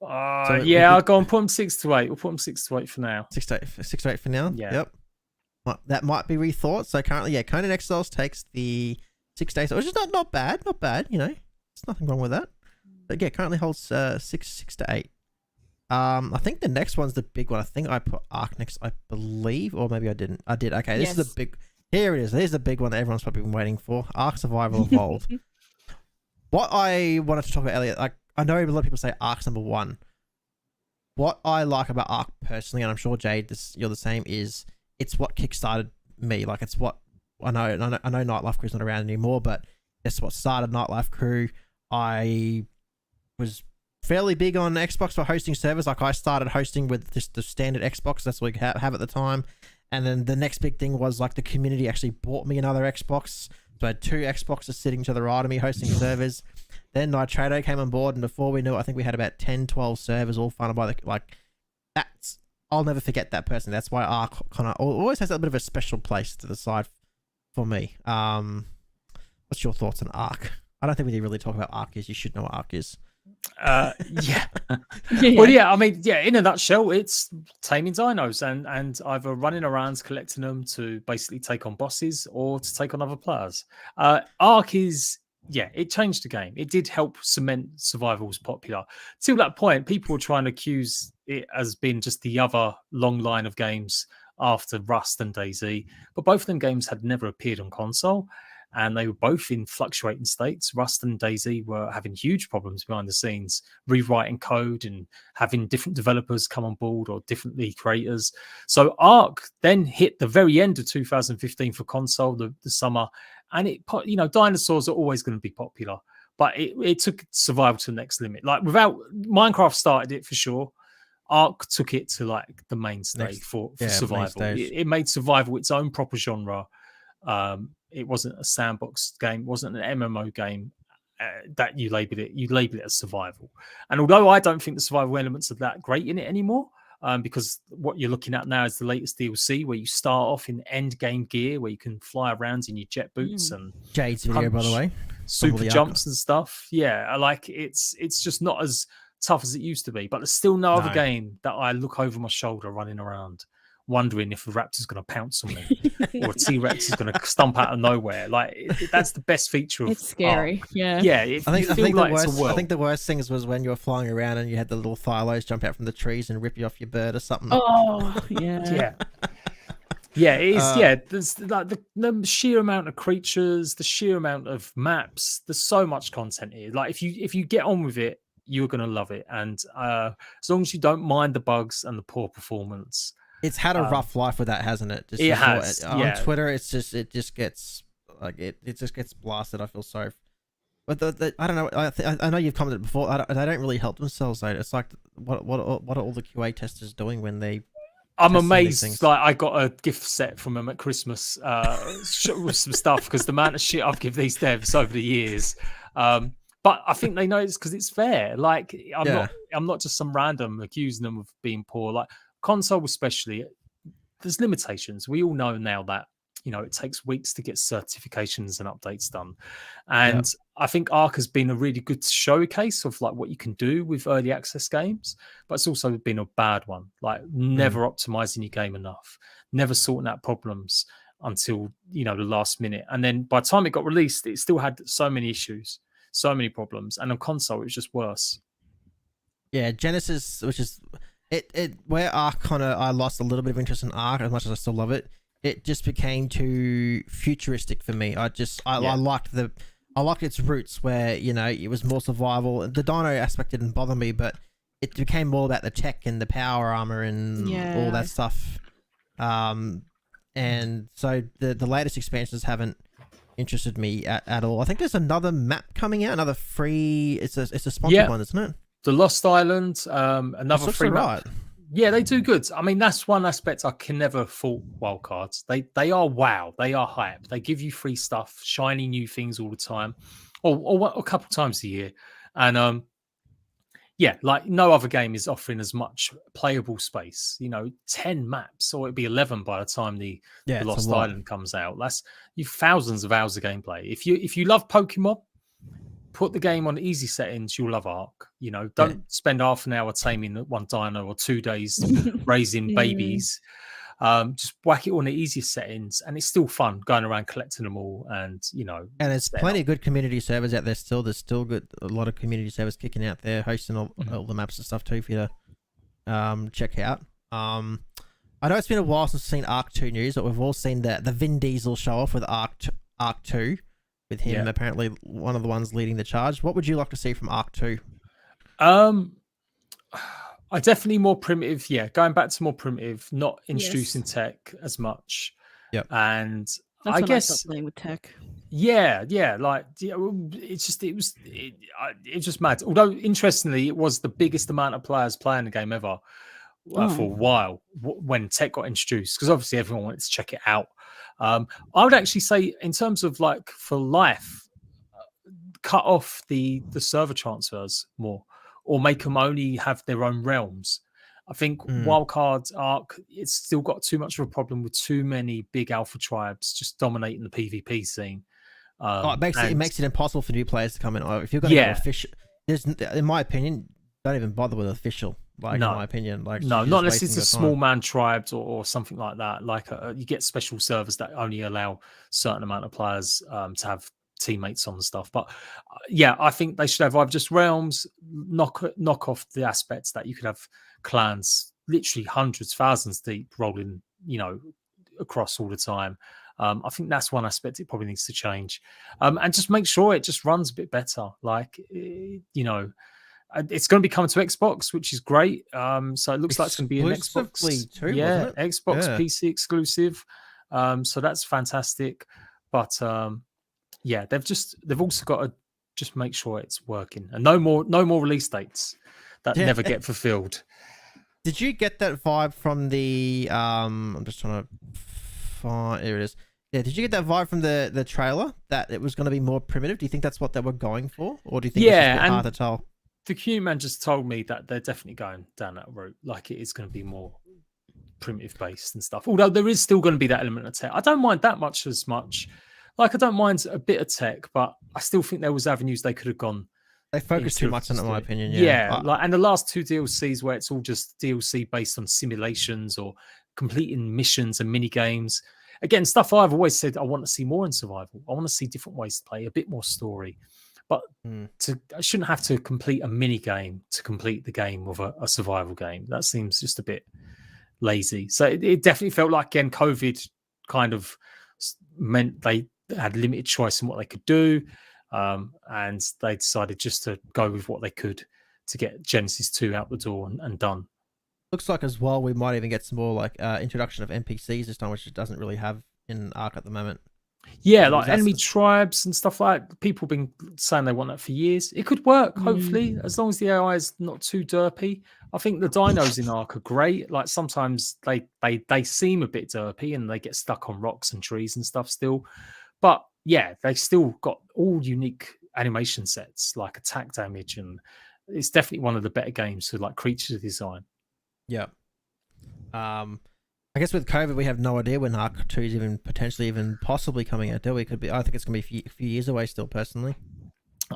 I'll go and put them 6 to 8. We'll put them 6 to 8 for now. 6 to 8 for now. Yeah. Yep. That might be rethought. So currently, Conan Exiles takes the 6 days, which is not bad. Not bad. There's nothing wrong with that. But yeah, currently holds 6 to 8. I think the next one's the big one. I think I put Ark next, I believe, or maybe I didn't. I did. Okay, this is the big. Here it is. There's the big one that everyone's probably been waiting for. Ark Survival Evolved. What I wanted to talk about, Elliot, I know a lot of people say Ark's number 1. What I like about Ark personally, and I'm sure Jade, you're the same, is it's what kickstarted me. Like, it's what I know Nightlife Crew's not around anymore, but it's what started Nightlife Crew. I was fairly big on Xbox for hosting servers. Like, I started hosting with just the standard Xbox. That's what we have at the time. And then the next big thing was, like, the community actually bought me another Xbox. So I had 2 Xboxes sitting to the right of me hosting servers. Then Nitrado came on board, and before we knew it, I think we had about 10, 12 servers all funded by I'll never forget that person. That's why Ark kind of always has a bit of a special place to the side for me. What's your thoughts on Ark? I don't think we need to really talk about Ark. You should know what Ark is. Yeah. Well, yeah, I mean, yeah, in a nutshell, it's taming dinos and either running around collecting them to basically take on bosses or to take on other players. Ark is, it changed the game. It did help cement survival as popular. Till that point, people were trying to accuse it as being just the other long line of games after Rust and DayZ, but both of them games had never appeared on console. And they were both in fluctuating states. Rust and DayZ were having huge problems behind the scenes, rewriting code and having different developers come on board or different lead creators. So Ark then hit the very end of 2015 for console, the summer, and dinosaurs are always going to be popular, but it took survival to the next limit. Like, without Minecraft started it for sure. Ark took it to like the mainstay for survival. It made survival its own proper genre. It wasn't a sandbox game, it wasn't an MMO game that you label it as survival. And although I don't think the survival elements are that great in it anymore, because what you're looking at now is the latest DLC where you start off in end game gear where you can fly around in your jet boots and Jade's video, by the way, super jumps and stuff. Yeah, it's just not as tough as it used to be, but there's still no other game that I look over my shoulder running around wondering if a raptor's going to pounce on me or a T-Rex is going to stomp out of nowhere. Like, that's the best feature of it's scary. Ark. Yeah. I think the worst things was when you were flying around and you had the little thylos jump out from the trees and rip you off your bird or something. Oh, yeah. It is. There's like the sheer amount of creatures, the sheer amount of maps. There's so much content here. Like, if you get on with it, you're going to love it. And as long as you don't mind the bugs and the poor performance. It's had a rough life with that, hasn't it? It has. On Twitter, it just gets blasted. I feel sorry. But I don't know. I know you've commented before. They don't really help themselves though. It's like what are all the QA testers doing when they? I'm amazed. Like, I got a gift set from them at Christmas with some stuff because the amount of shit I've given these devs over the years. But I think they know it's because it's fair. Like, I'm not just some random accusing them of being poor. Like, console especially, there's limitations. We all know now that, it takes weeks to get certifications and updates done. And I think Ark has been a really good showcase of like what you can do with early access games, but it's also been a bad one. Like, never optimizing your game enough, never sorting out problems until, the last minute. And then by the time it got released, it still had so many issues, so many problems. And on console, it was just worse. Yeah, Genesis, which is... where Ark I lost a little bit of interest in Ark, as much as I still love it. It just became too futuristic for me. I liked its roots where it was more survival. The dino aspect didn't bother me, but it became more about the tech and the power armor and all that stuff. And so the latest expansions haven't interested me at all. I think there's another map coming out, another free. It's a sponsored one, isn't it? The Lost Island, another free map. Right. Yeah, they do good. I mean, that's one aspect I can never fault wildcards. They are wow. They are hype. They give you free stuff, shiny new things all the time, or a couple times a year. And like no other game is offering as much playable space. 10 maps, or it'd be 11 by the time the Lost Island comes out. That's thousands of hours of gameplay. If you love Pokemon, put the game on easy settings, you'll love Ark. You know, don't spend half an hour taming one dino or 2 days raising babies. Just whack it on the easiest settings, and it's still fun going around collecting them all. And you know, and there's plenty of good community servers out there still. There's still a lot of community servers kicking out there, hosting all the maps and stuff too for you to check out. I know it's been a while since we've seen Ark 2 news, but we've all seen the Vin Diesel show off with Ark 2, with him apparently one of the ones leading the charge. What would you like to see from Ark 2? I definitely more primitive. Yeah, going back to more primitive, not introducing tech as much. Yep. And That's I when guess I stopped playing with tech. Yeah, like it was just mad. Although interestingly, it was the biggest amount of players playing the game ever for a while when tech got introduced, because obviously everyone wanted to check it out. I would actually say, in terms of like for life, cut off the server transfers more, or make them only have their own realms. I think Wildcard Ark, it's still got too much of a problem with too many big alpha tribes just dominating the PvP scene. It makes it impossible for new players to come in. If you're going to go official, in my opinion, don't even bother with official. In my opinion, not unless it's a small man tribes or something like that. Like you get special servers that only allow a certain amount of players to have teammates on the stuff. But I think they should have either just realms, knock off the aspects that you could have clans literally hundreds, thousands deep rolling, across all the time. I think that's one aspect it probably needs to change, and just make sure it just runs a bit better. It's going to be coming to Xbox, which is great. So it looks like it's going to be an Xbox too, Xbox PC exclusive. So that's fantastic. But they've also got to just make sure it's working, and no more release dates that never get fulfilled. Did you get that vibe from the I'm just trying to find, here it is. Yeah, did you get that vibe from the trailer that it was going to be more primitive? Do you think that's what they were going for, or do you think it's just a bit hard to tell? The community man just told me that they're definitely going down that route. Like, it is going to be more primitive based and stuff. Although there is still going to be that element of tech. I don't mind that much as much. Like, I don't mind a bit of tech, but I still think there was avenues they could have gone. They focused too much on it, in my opinion. And the last 2 DLCs where it's all just DLC based on simulations or completing missions and mini games. Again, stuff I've always said I want to see more in survival. I want to see different ways to play, a bit more story. But I shouldn't have to complete a mini game to complete the game of a survival game. That seems just a bit lazy. So it definitely felt like, again, COVID kind of meant they had limited choice in what they could do. And they decided just to go with what they could to get Genesis 2 out the door and done. Looks like as well we might even get some more introduction of NPCs this time, which it doesn't really have in Ark at the moment. Yeah, like enemy tribes and stuff like that. People have been saying they want that for years. It could work, hopefully, as long as the AI is not too derpy. I think the dinos in Ark are great. Like, sometimes they seem a bit derpy and they get stuck on rocks and trees and stuff still. But yeah, they still got all unique animation sets, like attack damage, and it's definitely one of the better games for like creature design. Yeah. I guess with COVID, we have no idea when Ark 2 is even potentially even possibly coming out. I think it's going to be a few years away still, personally.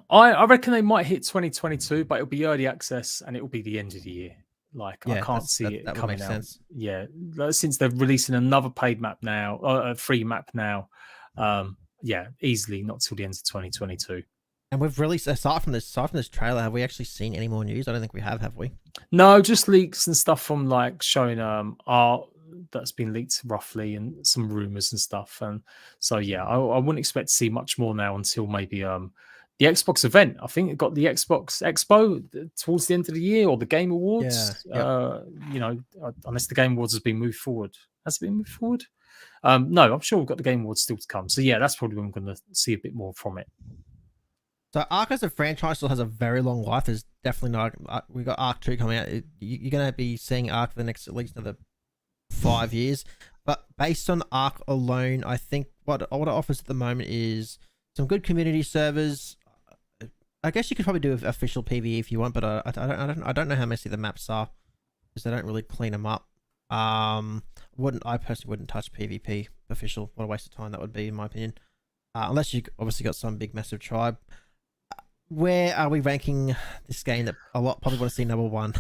I reckon they might hit 2022, but it'll be early access and it will be the end of the year. Like, I can't see it coming out. Sense. Yeah, since they're releasing another paid map now, a free map now. Easily not till the end of 2022. And we've released, aside from this trailer, have we actually seen any more news? I don't think we have we? No, just leaks and stuff from like showing art that's been leaked roughly and some rumors and stuff. And so I wouldn't expect to see much more now until maybe the Xbox event. I think it got the Xbox Expo towards the end of the year, or the Game Awards. Unless the Game Awards has been moved forward. Has it been moved forward? No, I'm sure we've got the Game Awards still to come. So that's probably when I'm going to see a bit more from it. So Ark as a franchise still has a very long life. There's definitely not. We got Ark 2 coming out. You're going to be seeing Ark for the next at least another 5 years. But based on Ark alone, I think what it offers at the moment is some good community servers. I guess you could probably do official PvE if you want, but I don't know how messy the maps are, because they don't really clean them up. I personally wouldn't touch PvP official. What a waste of time that would be, in my opinion. Unless you obviously got some big massive tribe. where are we ranking this game that a lot probably want to see number one?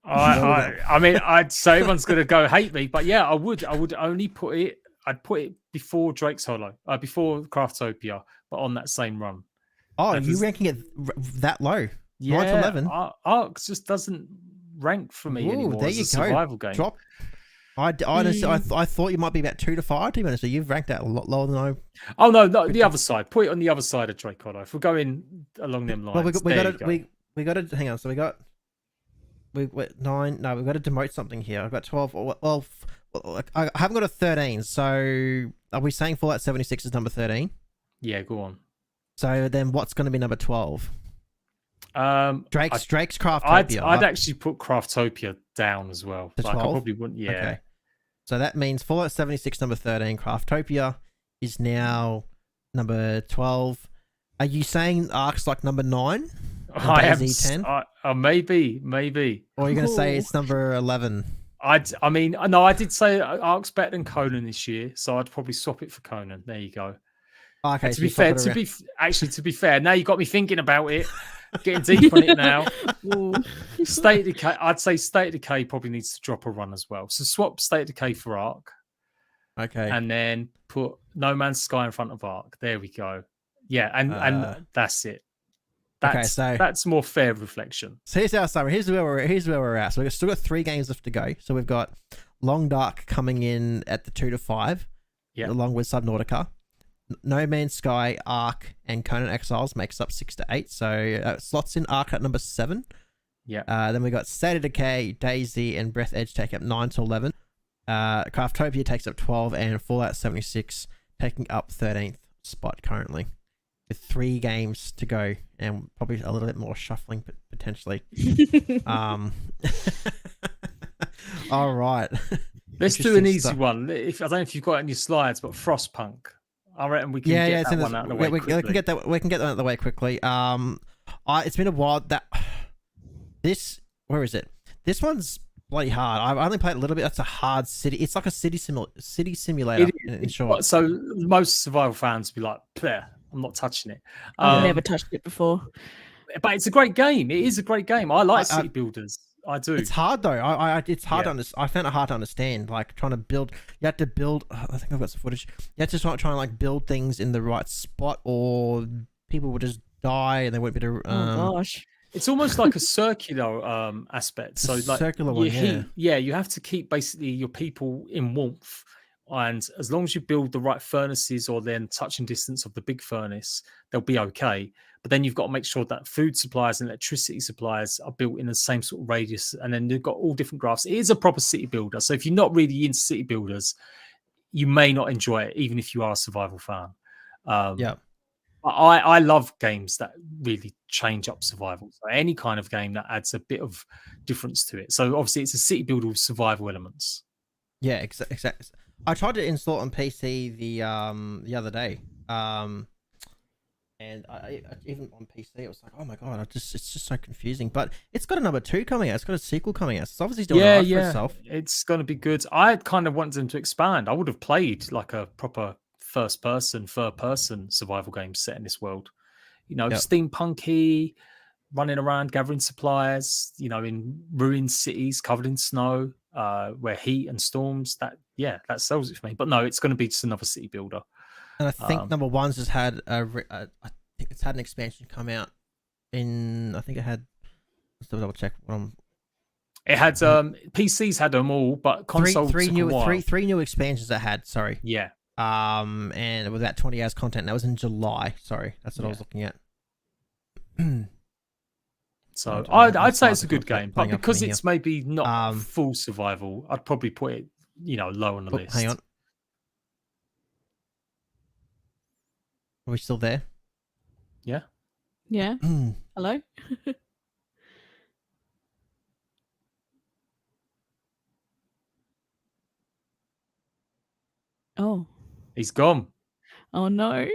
I mean, I'd say everyone's gonna go hate me, but yeah, I would only put it. I'd put it before Drake's Hollow, before Craftopia, but on that same run. Oh, you ranking it that low? Yeah, 9 to 11. Ark just doesn't rank for me anymore. There as you a survival go. game. Drop. I thought you might be about 2 to 5. To be honest, so you've ranked that a lot lower than I. Oh no, the other side. Put it on the other side of Drake Hollow. If we're going along them lines, we got to hang on. So we got 9. No, we've got to demote something here. I've got 12. Well, I haven't got a 13. So are we saying Fallout 76 is number 13? Yeah, go on. So then, what's going to be number 12? Drake's Craftopia. I'd actually put Craftopia down as well. To 12? I probably wouldn't. Yeah. Okay. So that means Fallout 76 number 13. Craftopia is now number 12. Are you saying Ark's like number 9? I am. Dayz 10? Maybe. Or are you going to say it's number 11? I mean, no, I did say Ark's better than Conan this year, so I'd probably swap it for Conan. There you go. Okay. And to be fair, now you got me thinking about it. Getting deep on it now. State of Decay. I'd say State of Decay probably needs to drop a run as well. So swap State of Decay for Ark. Okay. And then put No Man's Sky in front of Ark. There we go. Yeah, and that's it. That's more fair reflection. So here's our summary. Here's where we're at. So we've still got 3 games left to go. So we've got Long Dark coming in at the 2 to 5. Yeah. Along with Subnautica. No Man's Sky, Ark, and Conan Exiles makes up 6 to 8. So slots in Ark at number 7. Yeah. Then we got State of Decay, Daisy, and Breath Edge take up 9 to 11. Craftopia takes up 12, and Fallout 76 taking up 13th spot currently, with 3 games to go, and probably a little bit more shuffling potentially. All right. Let's do an easy one. I don't know if you've got it in your slides, but Frostpunk. I reckon we can get that one out of the way quickly. We can get that out of the way quickly. It's been a while where is it? This one's bloody hard. I've only played a little bit. That's a hard city. It's like a city simulator in short. So most survival fans will be like, "Pleh, I'm not touching it." I've never touched it before. But it's a great game. It is a great game. I like city builders. I do. It's hard though. It's hard to understand. I found it hard to understand. Like trying to build. You have to build. I think I've got some footage. You have to try and like build things in the right spot, or people would just die and they won't be able to. Oh gosh. It's almost like a circular aspect. So like circular one, you have to keep basically your people in warmth, and as long as you build the right furnaces or then touching distance of the big furnace, they'll be okay. But then you've got to make sure that food supplies and electricity supplies are built in the same sort of radius, and then they've got all different graphs. It is a proper city builder. So if you're not really into city builders, you may not enjoy it, even if you are a survival fan. I love games that really change up survival. So any kind of game that adds a bit of difference to it. So obviously it's a city builder with survival elements. Yeah, exactly. I tried to install it on PC the other day. And I even on PC, it was like, oh my god, it's just so confusing. But it's got a number 2 coming out. It's got a sequel coming out. It's obviously doing for itself. It's going to be good. I kind of wanted them to expand. I would have played like a proper third person survival game set in this world. Steampunky, running around gathering supplies. In ruined cities covered in snow, where heat and storms. That sells it for me. But no, it's going to be just another city builder. And I think number 1's just had I think it's had an expansion come out in. I think it had. Let's double check. It had PCs had them all, but consoles three new expansions it had. Sorry. Yeah. And it was about 20 hours content. That was in July. Sorry, that's what I was looking at. So I'd say it's a good game, but because it's maybe not full survival, I'd probably put it low on the list. Hang on. Are we still there? Yeah. Yeah. Hello? Oh. He's gone. Oh no.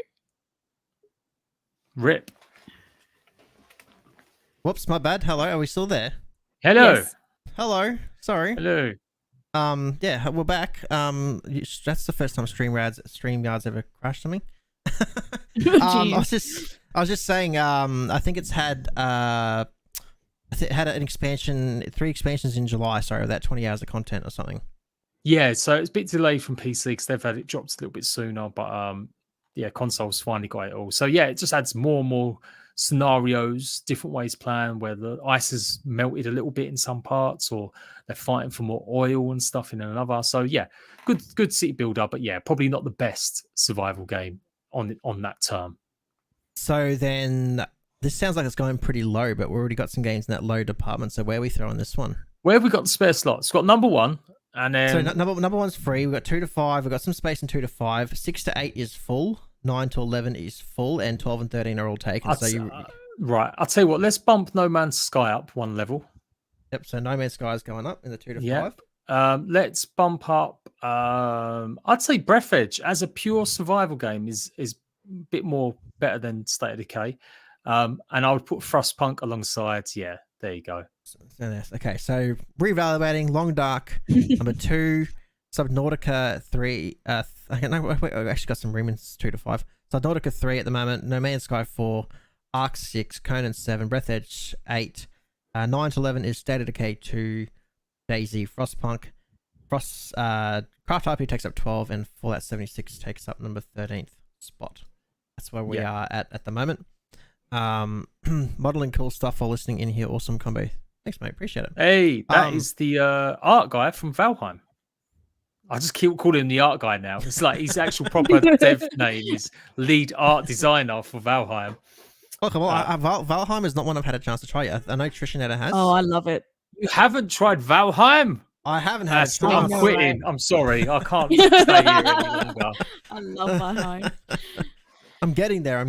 Rip. Whoops, my bad. Hello, are we still there? Hello. Yes. Hello. Sorry. Hello. Yeah, we're back. That's the first time StreamYard's ever crashed on me. Jeez. I was just saying. I think it's had it had an expansion, 3 expansions in July. Sorry, with that 20 hours of content or something. Yeah, so it's a bit delayed from PC because they've had it dropped a little bit sooner, but yeah, consoles finally got it all. So yeah, it just adds more and more scenarios, different ways playing where the ice has melted a little bit in some parts, or they're fighting for more oil and stuff in another. So yeah, good city builder, but yeah, probably not the best survival game on that term. So then, this sounds like it's going pretty low, but we've already got some games in that low department. So where are we throwing this one? Where have we got the spare slots? It's got number 1. And then so number 1's free. We've got 2 to 5. We've got some space in 2 to 5. 6 to 8 is full. 9 to 11 is full, and 12 and 13 are all taken. Right, I'll tell you what. Let's bump No Man's Sky up 1 level. Yep. So No Man's Sky is going up in the 2 to 5. Let's bump up. I'd say Breath Edge as a pure survival game is a bit more better than State of Decay. And I would put Frostpunk alongside. Yeah, there you go. Okay, so reevaluating Long Dark number 2, Subnautica 3. I actually got some remnants 2 to 5. Subnautica 3 at the moment. No Man's Sky 4, Arc 6, Conan 7, Breath Edge 8. 9 to 11 is State of Decay 2, DayZ, Frostpunk. Craft IP takes up 12, and Fallout 76 takes up number 13th spot. That's where we are at the moment. Modeling cool stuff while listening in here. Awesome combo. Thanks, mate. Appreciate it. Hey, that is the art guy from Valheim. I just keep calling him the art guy now. It's like his actual proper dev name is lead art designer for Valheim. Okay, well, Valheim is not one I've had a chance to try yet. I know Trishanetta has. Oh, I love it. You haven't tried Valheim? I haven't had a chance. I'm quitting. I'm sorry. I can't stay here any longer. I love Valheim. I'm getting there.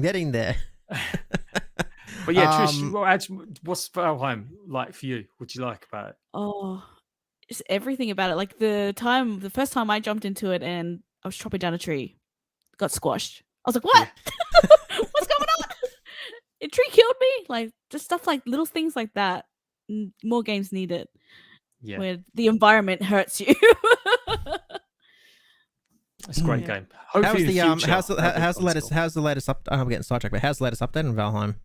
But yeah, Trish, what's Valheim like for you? What do you like about it? Oh, just everything about it. Like the first time I jumped into it and I was chopping down a tree, got squashed. I was like, what? Yeah. What's going on? A tree killed me? Like, just stuff like little things like that. More games need it. Yeah. Where the environment hurts you. It's a great game. Hopefully how's the latest up? I'm getting sidetracked, but how's the latest update in Valheim?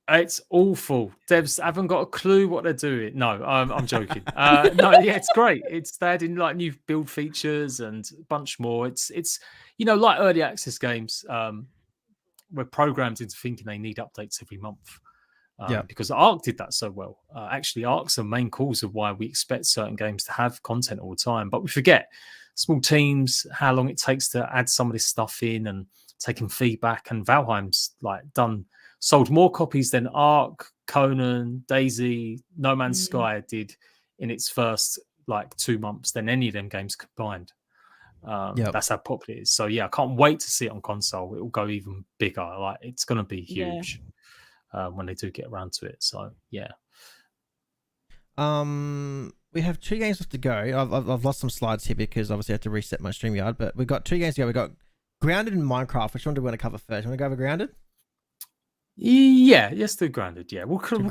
It's awful. Devs haven't got a clue what they're doing. No, I'm joking. No, yeah, it's great. They're adding like new build features and a bunch more. It's like early access games. We're programmed into thinking they need updates every month. Because Arc did that so well. Actually, Arc's the main cause of why we expect certain games to have content all the time, but we forget small teams, how long it takes to add some of this stuff in and taking feedback. And Valheim's sold more copies than Arc, Conan, DayZ, No Man's Sky did in its first 2 months than any of them games combined. That's how popular it is. So yeah, I can't wait to see it on console. It will go even bigger. It's going to be huge when they do get around to it. So yeah. We have 2 games left to go. I've lost some slides here because obviously I have to reset my StreamYard, but we've got 2 games to go. We've got Grounded and Minecraft. Which one do we want to cover first? You want to go over Grounded? Yeah, let's do Grounded. Yeah, we'll cover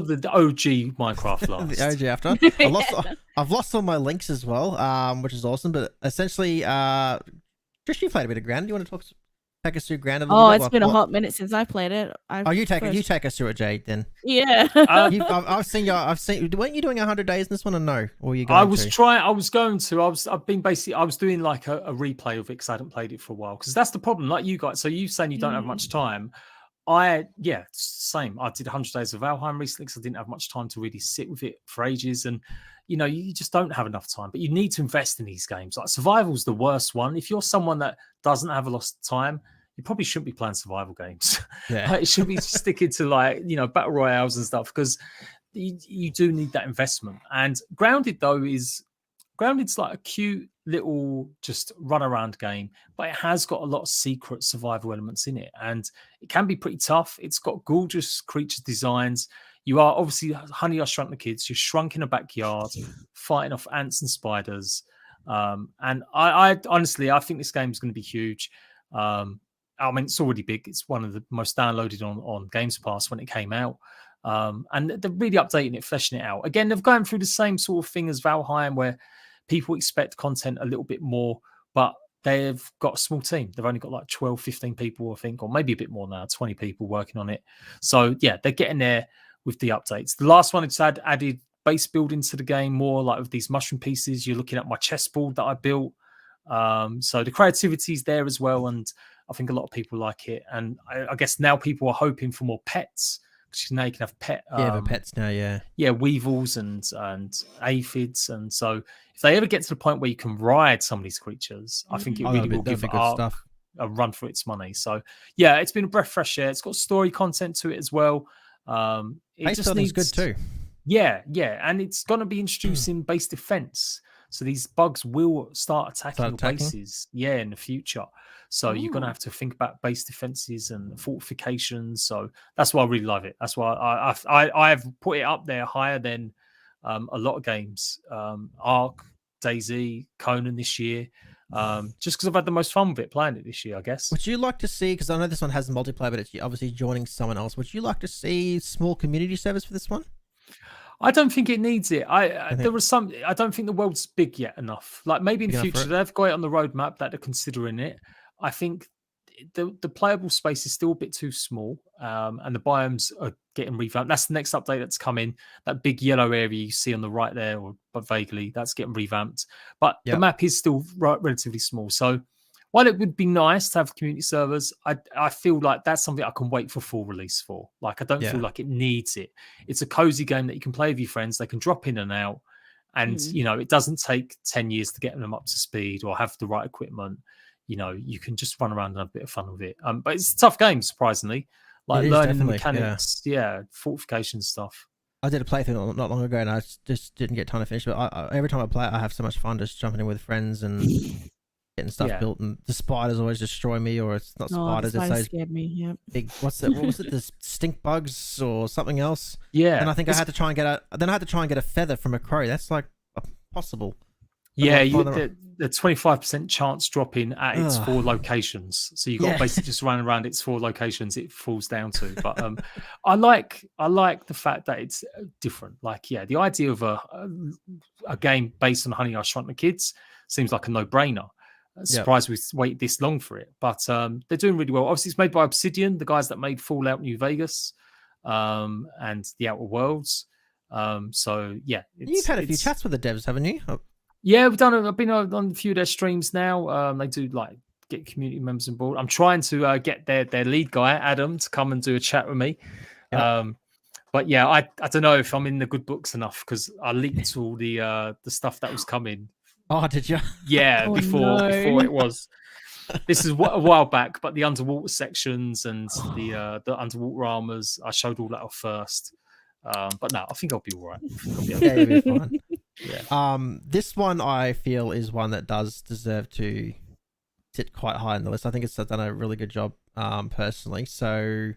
the OG Minecraft last. The OG after. I've lost all my links as well, which is awesome. But essentially, Trish, you played a bit of Grounded. You want to take us through Grounded? It's been a hot minute since I played it. You take us through it, Jade. Then. Yeah. I've seen. Weren't you doing 100 days in this one, or no? Or were you going I was doing like a replay of it because I hadn't played it for a while. Because that's the problem. Like you guys. So you saying you don't have much time. Same. I did 100 days of Valheim recently because I didn't have much time to really sit with it for ages. And, you just don't have enough time. But you need to invest in these games. Like survival's the worst one. If you're someone that doesn't have a lot of time, you probably shouldn't be playing survival games. Yeah. It should be sticking to battle royales and stuff because you do need that investment. And Grounded's like a cute little just run around game, but it has got a lot of secret survival elements in it, and it can be pretty tough. It's got gorgeous creature designs. You are obviously Honey, I Shrunk the Kids. You're shrunk in a backyard, fighting off ants and spiders. And I honestly, I think this game is going to be huge. It's already big. It's one of the most downloaded on Games Pass when it came out. And they're really updating it, fleshing it out. Again, they're going through the same sort of thing as Valheim, where people expect content a little bit more, but they've got a small team. They've only got like 12, 15 people, I think, or maybe a bit more now, 20 people working on it. So yeah, they're getting there with the updates. The last one, it's added base building to the game, more like with these mushroom pieces. You're looking at my chessboard that I built. So the creativity is there as well, and I think a lot of people like it. And I guess now people are hoping for more pets, because now you can have the pets now, weevils and aphids. And so if they ever get to the point where you can ride some of these creatures, I think it really will give art a run for its money. So yeah, it's been a breath of fresh air. It's got story content to it as well. It just needs good too. Yeah, and it's going to be introducing base defense. So these bugs will start attacking your bases, in the future. So you're going to have to think about base defenses and fortifications. So that's why I really love it. That's why I've put it up there higher than a lot of games. Ark, DayZ, Conan this year. Just because I've had the most fun with it playing it this year, I guess. Would you like to see, because I know this one has multiplayer, but it's obviously joining someone else, would you like to see small community service for this one? I don't think it needs it. I don't think the world's big yet enough. Like maybe in the future they've got it on the roadmap that they're considering it. I think the playable space is still a bit too small, and the biomes are getting revamped. That's the next update that's coming. That big yellow area you see on the right there, but vaguely, that's getting revamped. But the map is still relatively small. So while it would be nice to have community servers, I feel like that's something I can wait for full release for. Like I don't feel like it needs it. It's a cozy game that you can play with your friends. They can drop in and out, and it doesn't take 10 years to get them up to speed or have the right equipment. You can just run around and have a bit of fun with it. But it's a tough game, surprisingly. Like learning the mechanics, fortification stuff. I did a playthrough not long ago, and I just didn't get time to finish. But every time I play it, I have so much fun just jumping in with friends and getting stuff built. And the spiders always destroy me, or it's not spiders. The spiders it's scared me. Yeah. Big. What was it? The stink bugs or something else? Yeah. And I think I had to try and get a feather from a crow. That's like impossible. Yeah, the 25% chance dropping at its 4 locations. So you've got to basically just run around its 4 locations it falls down to. But I like the fact that it's different. Like, the idea of a game based on Honey, I Shrunk the Kids seems like a no-brainer. Surprised we waited this long for it. But they're doing really well. Obviously, it's made by Obsidian, the guys that made Fallout New Vegas and The Outer Worlds. You've had a few chats with the devs, haven't you? Yeah, I've been on a few of their streams now. They do like get community members on board. I'm trying to get their lead guy, Adam, to come and do a chat with me. But I don't know if I'm in the good books enough, because I leaked all the stuff that was coming. Oh, did you? Yeah, before it was. This is a while back, but the underwater sections and the underwater armors, I showed all that off first. But no, I think I'll be all right. You'll be fine. This one I feel is one that does deserve to sit quite high on the list. I think it's done a really good job, personally. So,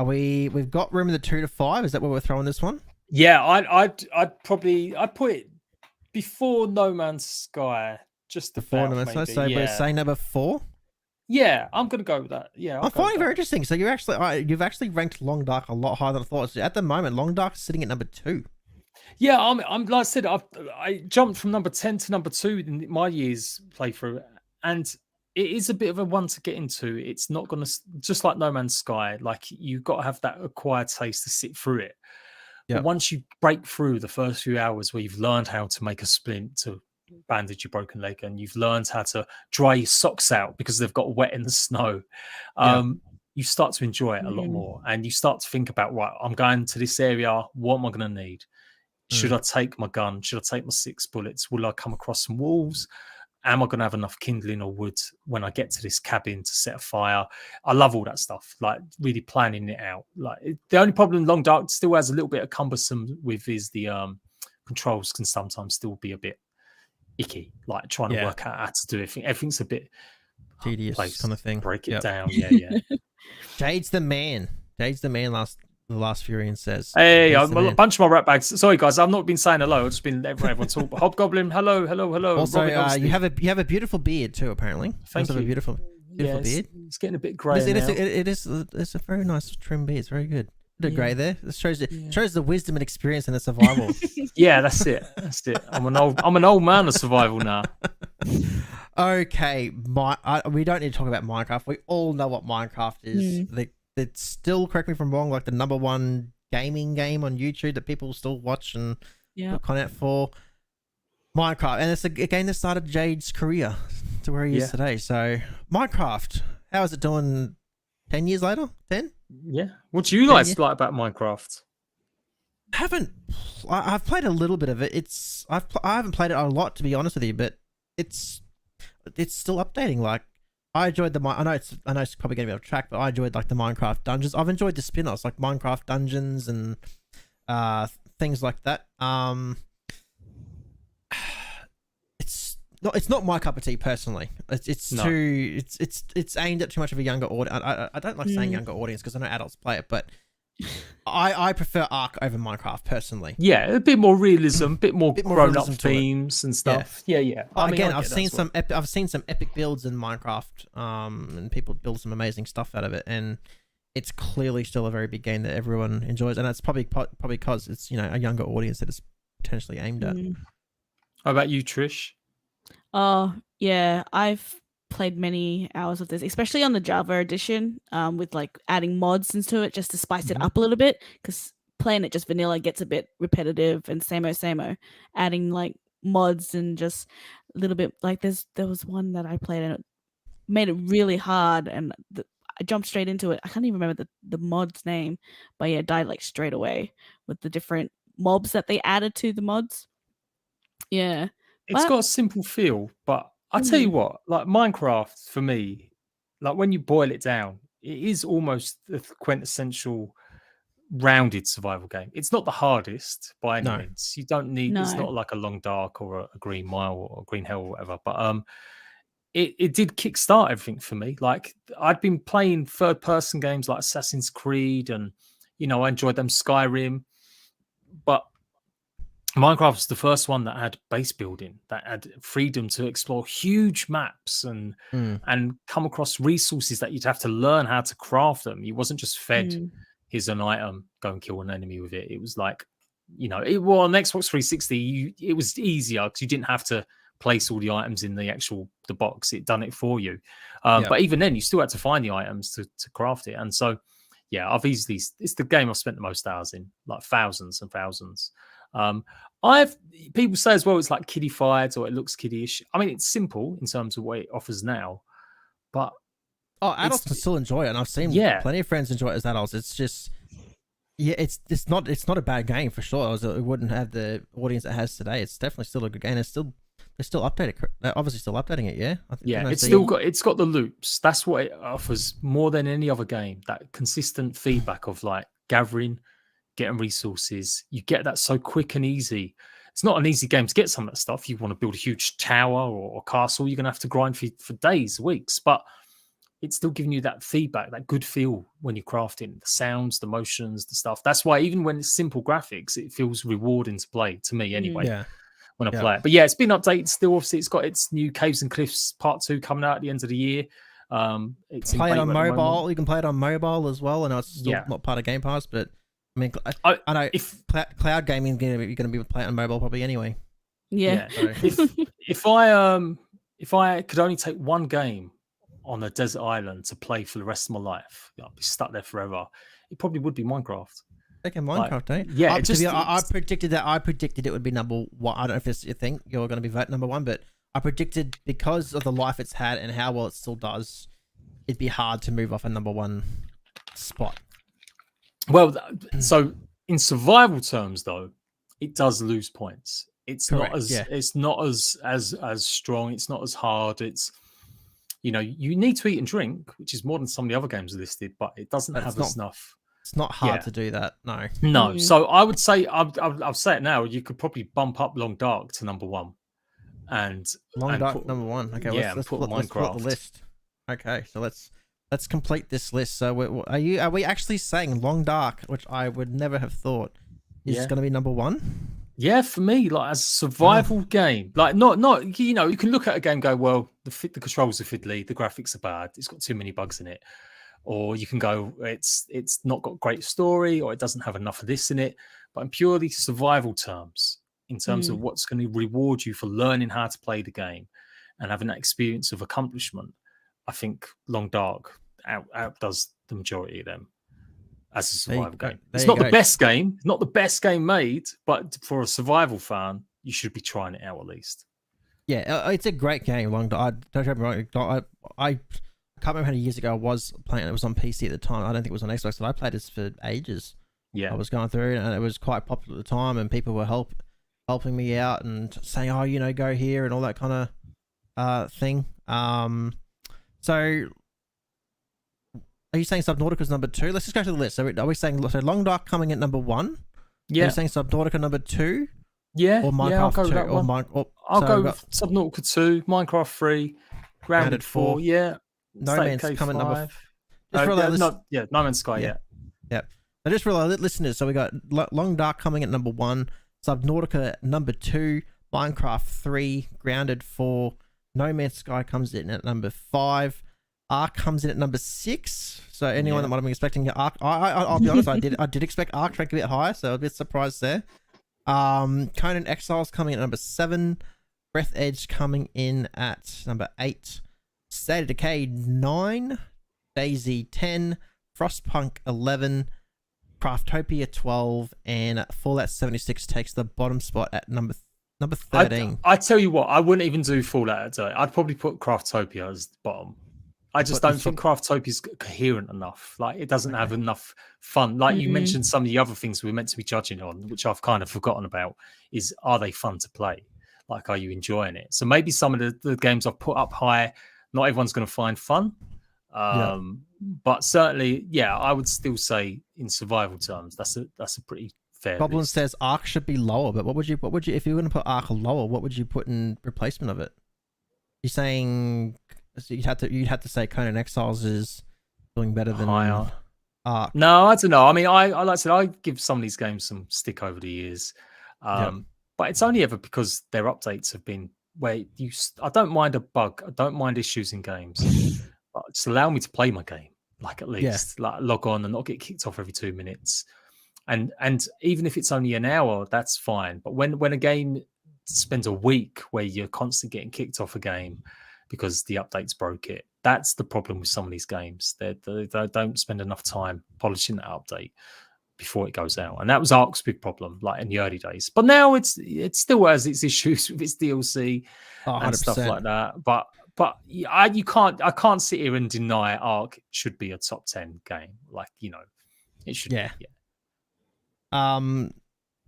we've got room in the 2 to 5. Is that where we're throwing this one? Yeah, I'd put it before No Man's Sky, just before No Man's Sky. So we're saying number 4. Yeah, I'm gonna go with that. Yeah, I'm finding it very interesting. So you've actually ranked Long Dark a lot higher than I thought. So at the moment, Long Dark is sitting at number 2. Yeah, I'm like I said, I jumped from number 10 to number 2 in my year's playthrough, and it is a bit of a one to get into. It's not gonna, just like No Man's Sky, like you've got to have that acquired taste to sit through it. Yeah. But once you break through the first few hours where you've learned how to make a splint to bandage your broken leg, and you've learned how to dry your socks out because they've got wet in the snow, you start to enjoy it a lot more, and you start to think about, right, I'm going to this area, what am I going to need? Should I take my gun? Should I take my 6 bullets? Will I come across some wolves? Am I going to have enough kindling or wood when I get to this cabin to set a fire? I love all that stuff, like really planning it out. Like the only problem Long Dark still has a little bit of cumbersome with is the controls can sometimes still be a bit icky, like trying to work out how to do it. Everything's a bit tedious kind of thing. Break it down. Yeah. Jade's the man. The Last Furian says. Hey, a bunch of my rat bags. Sorry, guys, I've not been saying hello. I've just been everyone talk. Hobgoblin, hello. Also, you have a beautiful beard too. Apparently, thank you. A beautiful beard. It's getting a bit grey. It's a very nice trim beard. It's very good. Bit of grey there. It shows the wisdom and experience in the survival. Yeah, that's it. I'm an old man of survival now. Okay, we don't need to talk about Minecraft. We all know what Minecraft is. It's still, correct me if I'm wrong, like the #1 gaming game on YouTube that people still watch and put content for. Minecraft, and it's a game that started Jade's career to where he is today. So Minecraft, how is it doing 10 years later? 10? Yeah. What do you guys like about Minecraft? I've played a little bit of it. I haven't played it a lot, to be honest with you, but it's still updating. Like, I enjoyed I know it's probably going to be off track, but I enjoyed like the Minecraft dungeons. I've enjoyed the spin-offs like Minecraft Dungeons and things like that. It's not my cup of tea personally. It's aimed at too much of a younger audience. I don't like saying younger audience because I know adults play it, but I prefer Ark over Minecraft personally. Yeah, a bit more realism, a bit more grown-up themes and stuff. Yeah. I've seen some epic builds in Minecraft, and people build some amazing stuff out of it, and it's clearly still a very big game that everyone enjoys, and that's probably because it's a younger audience that it's potentially aimed at. How about you, Trish? Oh yeah, I've played many hours of this, especially on the Java edition, with like adding mods into it just to spice it up a little bit, because playing it just vanilla gets a bit repetitive and samey. Adding like mods and just a little bit, like there was one that I played and it made it really hard, and I jumped straight into it. I can't even remember the mod's name, but yeah, died like straight away with the different mobs that they added to the mods. Yeah. It's got a simple feel, but I tell you what, like Minecraft for me, like when you boil it down, it is almost the quintessential rounded survival game. It's not the hardest by any means. You don't need. It's not like a Long Dark or a Green Mile or a Green Hell or whatever. But it did kickstart everything for me. Like I'd been playing third-person games like Assassin's Creed, and I enjoyed them, Skyrim, but Minecraft was the first one that had base building, that had freedom to explore huge maps and come across resources that you'd have to learn how to craft them. You wasn't just fed, here's an item, go and kill an enemy with it. It was like, on Xbox 360, it was easier because you didn't have to place all the items in the box. It done it for you. But even then, you still had to find the items to craft it. And so, yeah, it's the game I've spent the most hours in, like thousands and thousands. People say as well it's like kiddified or it looks kiddie-ish. I mean, it's simple in terms of what it offers now, but adults can still enjoy it, and I've seen plenty of friends enjoy it as adults. It's just it's not a bad game for sure. It wouldn't have the audience it has today. It's definitely still a good game. They're still updating. They're obviously still updating it. It's got the loops. That's what it offers more than any other game. That consistent feedback of like gathering, getting resources. You get that so quick and easy. It's not an easy game to get some of that stuff. You want to build a huge tower or a castle, you're going to have to grind for days, weeks, but it's still giving you that feedback, that good feel when you're crafting, the sounds, the motions, the stuff. That's why even when it's simple graphics, it feels rewarding to play, to me anyway, when I play it. But yeah, it's been updated still. Obviously, it's got its new Caves and Cliffs Part 2 coming out at the end of the year. It's play it on mobile. You can play it on mobile as well. I know it's still not part of Game Pass, but I mean, I know if cloud gaming you're going to be playing on mobile probably anyway. Yeah. If I could only take one game on a desert island to play for the rest of my life, I'd be stuck there forever. It probably would be Minecraft. Okay, Minecraft, eh? Yeah, I predicted that. I predicted it would be number one. I don't know if it's your thing. You're going to be vote number one, but I predicted because of the life it's had and how well it still does, it'd be hard to move off a number one spot. Well, so in survival terms, though, it does lose points. It's correct, not as strong. It's not as hard. It's you need to eat and drink, which is more than some of the other games listed, but it doesn't have enough. It's not hard to do that. No. No. So I would say I'll say it now. You could probably bump up Long Dark to number one, and Long Dark number one. Okay, let's put the list. Okay, so let's complete this list. So are we actually saying Long Dark, which I would never have thought is going to be number one? Yeah, for me, like as a survival game, like not you can look at a game and go, well, the controls are fiddly, the graphics are bad, it's got too many bugs in it, or you can go, it's not got great story, or it doesn't have enough of this in it. But in purely survival terms, in terms of what's going to reward you for learning how to play the game, and having that experience of accomplishment, I think Long Dark outdoes the majority of them as a survival game. It's not the best game, not the best game made, but for a survival fan, you should be trying it out at least. Yeah, it's a great game. Long Dark. Don't get me wrong. I can't remember how many years ago I was playing it. It was on PC at the time. I don't think it was on Xbox, but I played this for ages. Yeah, I was going through it, and it was quite popular at the time, and people were helping me out and saying, "Oh, you know, go here," and all that kind of thing. So, are you saying Subnautica's number 2? Let's just go to the list. So, are we saying Long Dark coming at number 1? Yeah. Are you saying Subnautica number 2? Yeah. Or Minecraft 2? I'll go with Subnautica 2, Minecraft 3, Grounded 4. Yeah. No Man's Sky coming number 5. No Man's Sky. Yeah. Yep. I just realized, listeners, so we got Long Dark coming at number 1, Subnautica number 2, Minecraft 3, Grounded 4, No Man's Sky comes in at number 5, Ark comes in at number 6. So anyone that might have been expecting Ark, I'll be honest, I did expect Ark to rank a bit higher, so a bit surprised there. Conan Exiles coming at number 7, Breath Edge coming in at number 8, State of Decay 9, DayZ 10, Frostpunk 11, Craftopia 12, and Fallout 76 takes the bottom spot at number 13. I tell you what, I wouldn't even do Fallout today. I'd probably put Craftopia as the bottom. I just don't think Craftopia is coherent enough. Like, it doesn't have enough fun. Like you mentioned, some of the other things we're meant to be judging on, which I've kind of forgotten about, is are they fun to play? Like, are you enjoying it? So maybe some of the games I've put up high, not everyone's going to find fun. But certainly, I would still say in survival terms, that's a pretty fair. Goblin says Ark should be lower, but what would you if you were going to put Ark lower? What would you put in replacement of it? You're saying so you'd have to say Conan Exiles is doing better than higher. Ark. No, I don't know. I mean, I like I said, I give some of these games some stick over the years, but it's only ever because their updates have been where I don't mind a bug, I don't mind issues in games. Just allow me to play my game, like at least like log on and not get kicked off every 2 minutes. And even if it's only an hour, that's fine. But when a game spends a week where you're constantly getting kicked off a game because the updates broke it, that's the problem with some of these games. They don't spend enough time polishing that update before it goes out. And that was Ark's big problem, like in the early days. But now it still has its issues with its DLC and stuff like that. But I can't sit here and deny Ark should be a top 10 game. Like, you know, it should be.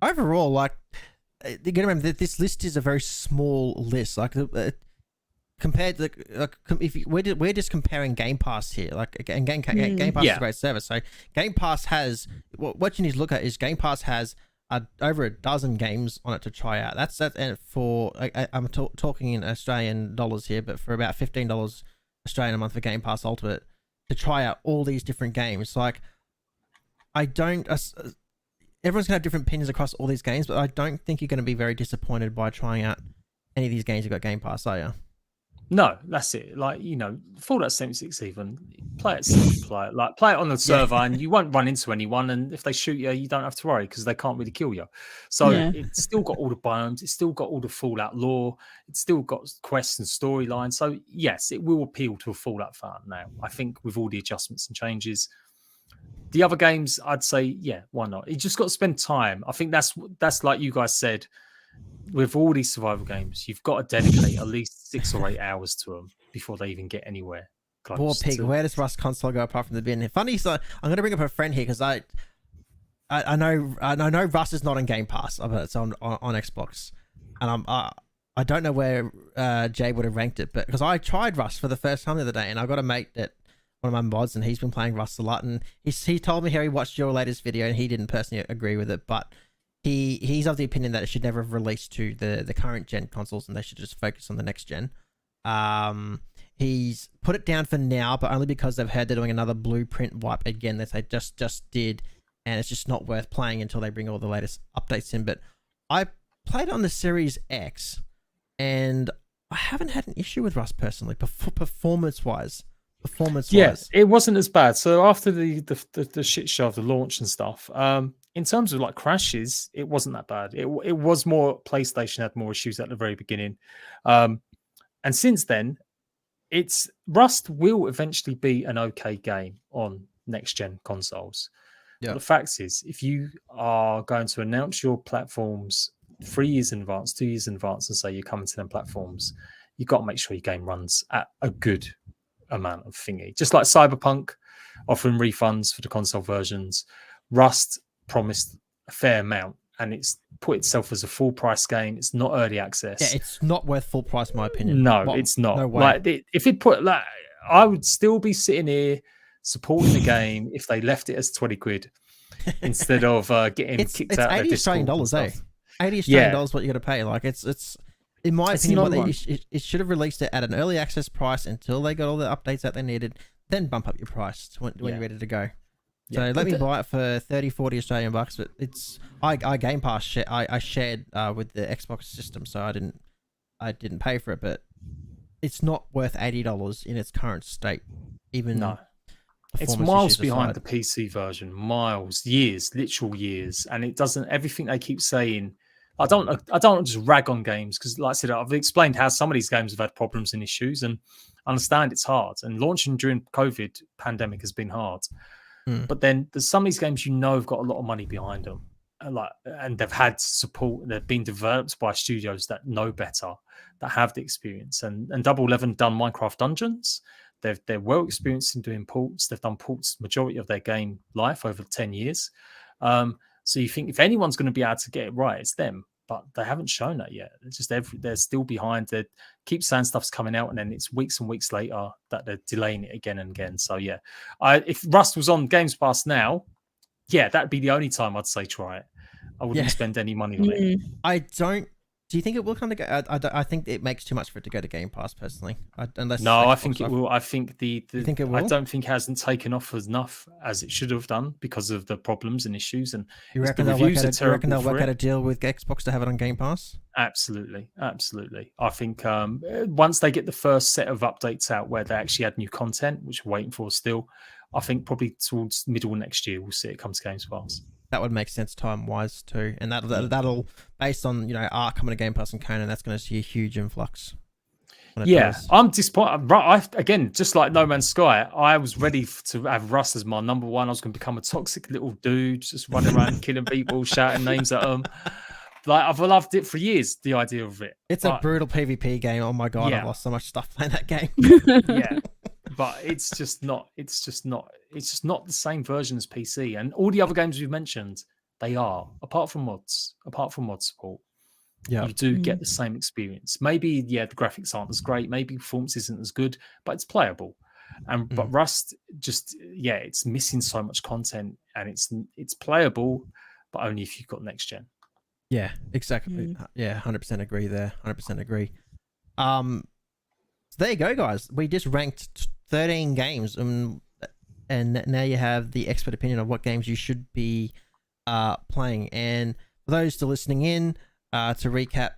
Overall, like, you gotta remember that this list is a very small list. Like, compared to we're just comparing Game Pass here. Like, and Game Pass is a great service. So Game Pass has what you need to look at is Game Pass has over a dozen games on it to try out. That's for I'm talking in Australian dollars here, but for about $15 Australian a month for Game Pass Ultimate to try out all these different games. Like, everyone's gonna have different opinions across all these games, but I don't think you're gonna be very disappointed by trying out any of these games you've got Game Pass, are you? No, that's it. Like, you know, Fallout 76 even, play it on the server and you won't run into anyone, and if they shoot you, you don't have to worry because they can't really kill you. So it's still got all the biomes, it's still got all the Fallout lore, it's still got quests and storylines. So yes, it will appeal to a Fallout fan now, I think, with all the adjustments and changes. The other games, I'd say, why not? You just got to spend time. I think that's like you guys said, with all these survival games, you've got to dedicate at least 6 or 8 hours to them before they even get anywhere close. Poor pig. Where does Rust console go apart from the bin? Funny, so I'm going to bring up a friend here because I know Rust is not on Game Pass, but it's on Xbox, and I don't know where Jade would have ranked it, but because I tried Rust for the first time the other day, and I got a mate that one of my mods, and he's been playing Rust a lot, and he told me how he watched your latest video, and he didn't personally agree with it, but he's of the opinion that it should never have released to the current gen consoles, and they should just focus on the next gen. He's put it down for now, but only because they've heard they're doing another Blueprint wipe again that they just did, and it's just not worth playing until they bring all the latest updates in. But I played on the Series X, and I haven't had an issue with Rust personally, performance-wise. Yeah, it wasn't as bad. So after the shit show of the launch and stuff, in terms of like crashes, it wasn't that bad. It was more PlayStation had more issues at the very beginning. And since then, Rust will eventually be an okay game on next gen consoles. Yeah. But the fact is, if you are going to announce your platforms 3 years in advance, 2 years in advance, and say you're coming to them platforms, you've got to make sure your game runs at a good amount of thingy. Just like Cyberpunk offering refunds for the console versions, Rust promised a fair amount, and it's put itself as a full price game. It's not early access. Yeah, it's not worth full price, in my opinion. No, Well, it's not. No way. Like, if it put like, I would still be sitting here supporting the game if they left it as 20 quid instead of getting kicked out. It's $80 Australian dollars, eh? $80 Australian dollars what you got to pay. Like it's in my opinion, it should have released it at an early access price until they got all the updates that they needed, then bump up your price when you're ready to go. So let me buy it for 30-40 Australian bucks, but I Game Pass I shared with the Xbox system, so I didn't pay for it, but it's not worth $80 in its current state. Even no, it's miles behind the PC version, literal years, and it doesn't. Everything they keep saying, I don't just rag on games, because, like I said, I've explained how some of these games have had problems and issues, and I understand it's hard. And launching during COVID pandemic has been hard. But then there's some of these games have got a lot of money behind them, and they've had support. They've been developed by studios that know better, that have the experience. And Double 11 done Minecraft Dungeons. They're well experienced in doing ports. They've done ports majority of their game life over 10 years. So you think if anyone's going to be able to get it right, it's them. But they haven't shown that yet. It's just they're still behind. They keep saying stuff's coming out, and then it's weeks and weeks later that they're delaying it again and again. So yeah, if Rust was on Games Pass now, that'd be the only time I'd say try it. I wouldn't spend any money on it. Do you think it will kind of go? I think it makes too much for it to go to Game Pass personally. I think it will. I think you think it will? I don't think it hasn't taken off enough as it should have done because of the problems and issues. And you reckon they'll work out a deal with Xbox to have it on Game Pass? Absolutely. I think once they get the first set of updates out where they actually add new content, which we're waiting for still, I think probably towards middle of next year we'll see it come to Games Pass. That would make sense time-wise too, and that'll based on Ark coming to Game Pass and Conan, that's going to see a huge influx. I'm disappointed. Again, just like No Man's Sky, I was ready to have Rust as my number one. I was going to become a toxic little dude, just running around killing people, shouting names at them. Like, I've loved it for years. The idea of it. It's a brutal PvP game. Oh my god, I've lost so much stuff playing that game. But it's just not the same version as PC. And all the other games we've mentioned, they are, apart from mod support. You do get the same experience. Maybe the graphics aren't as great, maybe performance isn't as good, but it's playable. But Rust just it's missing so much content, and it's playable, but only if you've got next gen. Yeah, exactly. 100% agree there. 100% agree. So there you go, guys. We just ranked 13 games, and now you have the expert opinion of what games you should be playing. And for those still listening in, to recap,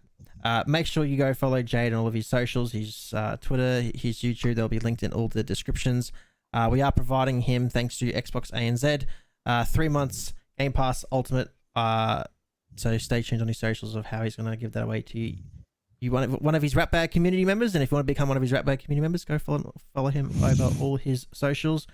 make sure you go follow Jade on all of his socials, his Twitter, his YouTube. They'll be linked in all the descriptions. We are providing him, thanks to Xbox ANZ, 3 months Game Pass Ultimate. So stay tuned on his socials of how he's going to give that away to you. One of his Ratbag community members, and if you want to become one of his Ratbag community members, go follow him over all his socials.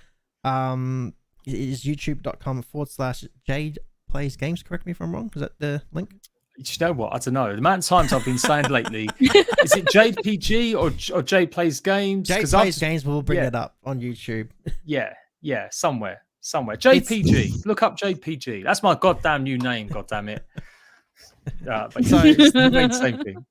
It is youtube.com/JadePlaysGames. Correct me if I'm wrong. Is that the link? You know what? I don't know. The amount of times I've been saying lately, is it JadePG or JadePlaysGames? JadePlaysGames will bring it up on YouTube. Yeah, somewhere. JadePG. Look up JadePG. That's my goddamn new name. Goddamn it. But it's the same thing.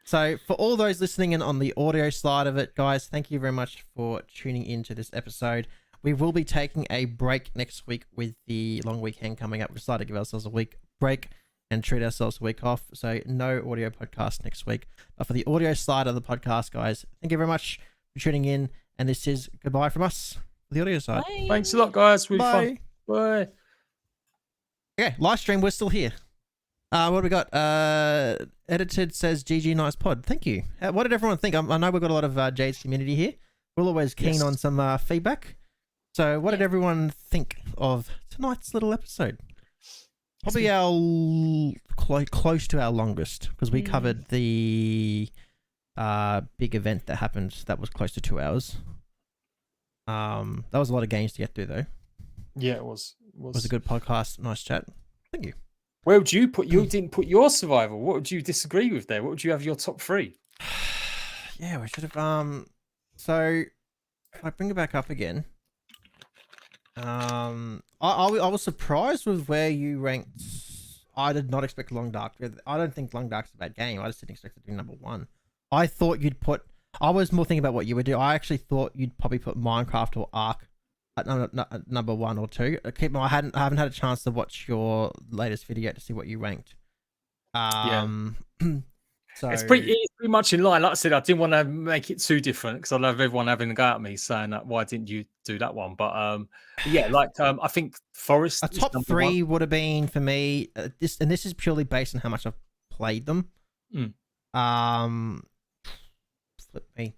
So for all those listening in on the audio side of it, guys, thank you very much for tuning into this episode. We will be taking a break next week with the long weekend coming up. We decided to give ourselves a week break and treat ourselves a week off. So no audio podcast next week. But for the audio side of the podcast, guys, thank you very much for tuning in. And this is goodbye from us for the audio side. Bye. Thanks a lot, guys. Really fun. Bye. Okay, live stream, we're still here. What do we got? Edited says GG nice pod. Thank you. What did everyone think? I know we've got a lot of Jade's community here. We're always keen on some feedback. So what did everyone think of tonight's little episode? Probably our close to our longest, because we covered the big event that happened that was close to 2 hours. That was a lot of games to get through though. Yeah, it was. It was a good podcast. Nice chat. Thank you. Where would you put? You didn't put your survival. What would you disagree with there? What would you have your top 3? Yeah, we should have. So if I bring it back up again, I was surprised with where you ranked. I did not expect Long Dark. I don't think Long Dark's a bad game. I just didn't expect it to be number 1. I thought you'd put. I was more thinking about what you would do. I actually thought you'd probably put Minecraft or Ark at number 1 or 2. I haven't had a chance to watch your latest video to see what you ranked. So it's pretty much in line. Like I said, I didn't want to make it too different because I love everyone having a go at me saying that why didn't you do that one? But yeah, like I think Forest. A top 3 would have been for me. This is purely based on how much I've played them. Flip me.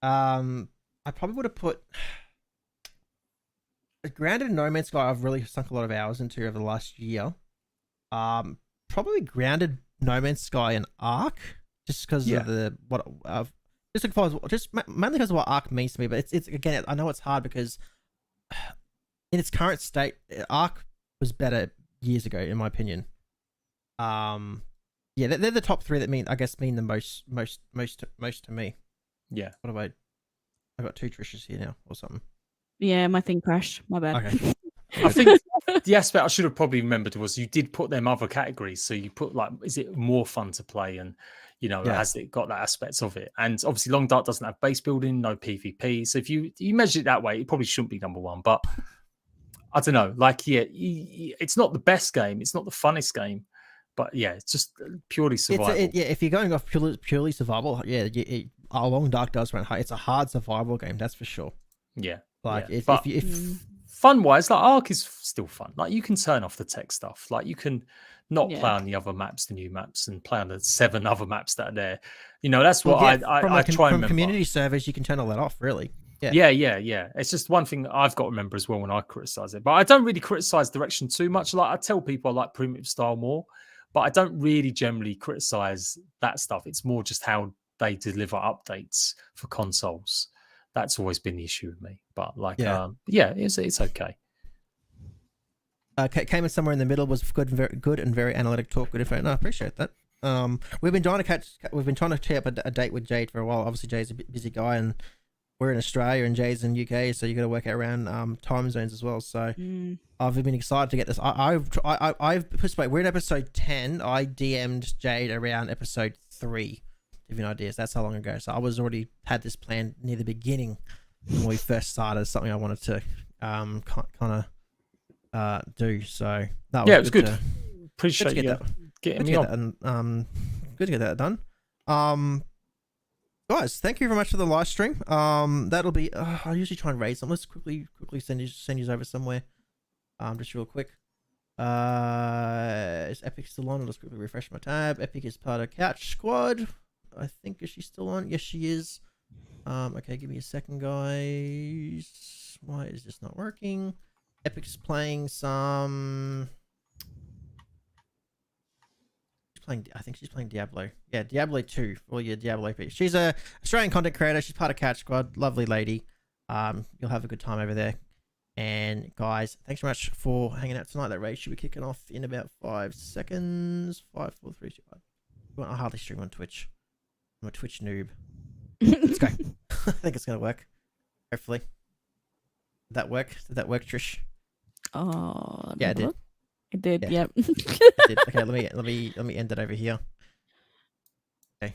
I probably would have put Grounded and No Man's Sky. I've really sunk a lot of hours into over the last year. Probably Grounded, No Man's Sky, and Ark, just because of mainly because of what Ark means to me. But it's again, I know it's hard because in its current state, Ark was better years ago, in my opinion. Yeah, they're the top 3 that mean the most to me. Yeah. What have I got 2 Trishas here now or something. Yeah, my thing crashed. My bad. Okay. I think the aspect I should have probably remembered was you did put them other categories. So you put like, is it more fun to play? And, has it got that aspects of it? And obviously Long Dark doesn't have base building, no PvP. So if you measure it that way, it probably shouldn't be number 1. But I don't know. Like, yeah, it's not the best game. It's not the funnest game. But yeah, it's just purely survival. If you're going off purely survival, Long Dark does run high. It's a hard survival game, that's for sure. Yeah. Like yeah. If fun wise, like Ark is still fun. Like you can turn off the tech stuff. Like you can not play on the other maps, the new maps, and play on the 7 other maps that are there. That's what I try and remember. From community servers, you can turn all that off, really. Yeah. It's just one thing I've got to remember as well when I criticize it. But I don't really criticize direction too much. Like I tell people I like primitive style more, but I don't really generally criticize that stuff. It's more just how they deliver updates for consoles. That's always been the issue with me. But it's okay. Came in somewhere in the middle, was good and very analytic talk. Good info. No, I appreciate that. We've been trying to tee up a date with Jade for a while. Obviously, Jade's a busy guy, and we're in Australia, and Jade's in UK, so you got to work out around time zones as well. So I've been excited to get this. I've participated. We're in episode 10. I DM'd Jade around episode 3. Give you an idea. So that's how long ago. So I was already had this plan near the beginning when we first started. Something I wanted to kind of do. So that was it was good. Appreciate you getting me on. Good to get that done. Guys, thank you very much for the live stream. That'll be. I usually try and raise them. Let's quickly send you over somewhere. Just real quick. Is Epic still on? Let's quickly refresh my tab. Epic is part of Couch Squad. I think, is she still on? Yes, she is. Okay, give me a second, guys. Why is this not working? Epic's playing some. I think she's playing Diablo. Yeah, Diablo 2. Or yeah, Diablo P. She's a Australian content creator. She's part of Couch Squad. Lovely lady. You'll have a good time over there. And guys, thanks so much for hanging out tonight. That raid should be kicking off in about 5 seconds. 5, 4, 3, 2, 1. I hardly stream on Twitch. I'm a Twitch noob. Let's go. I think it's gonna work. Hopefully. Did that work? Did that work, Trish? Oh, yeah, it did. It did. Yeah. Yep. It did. Okay, let me end it over here. Okay.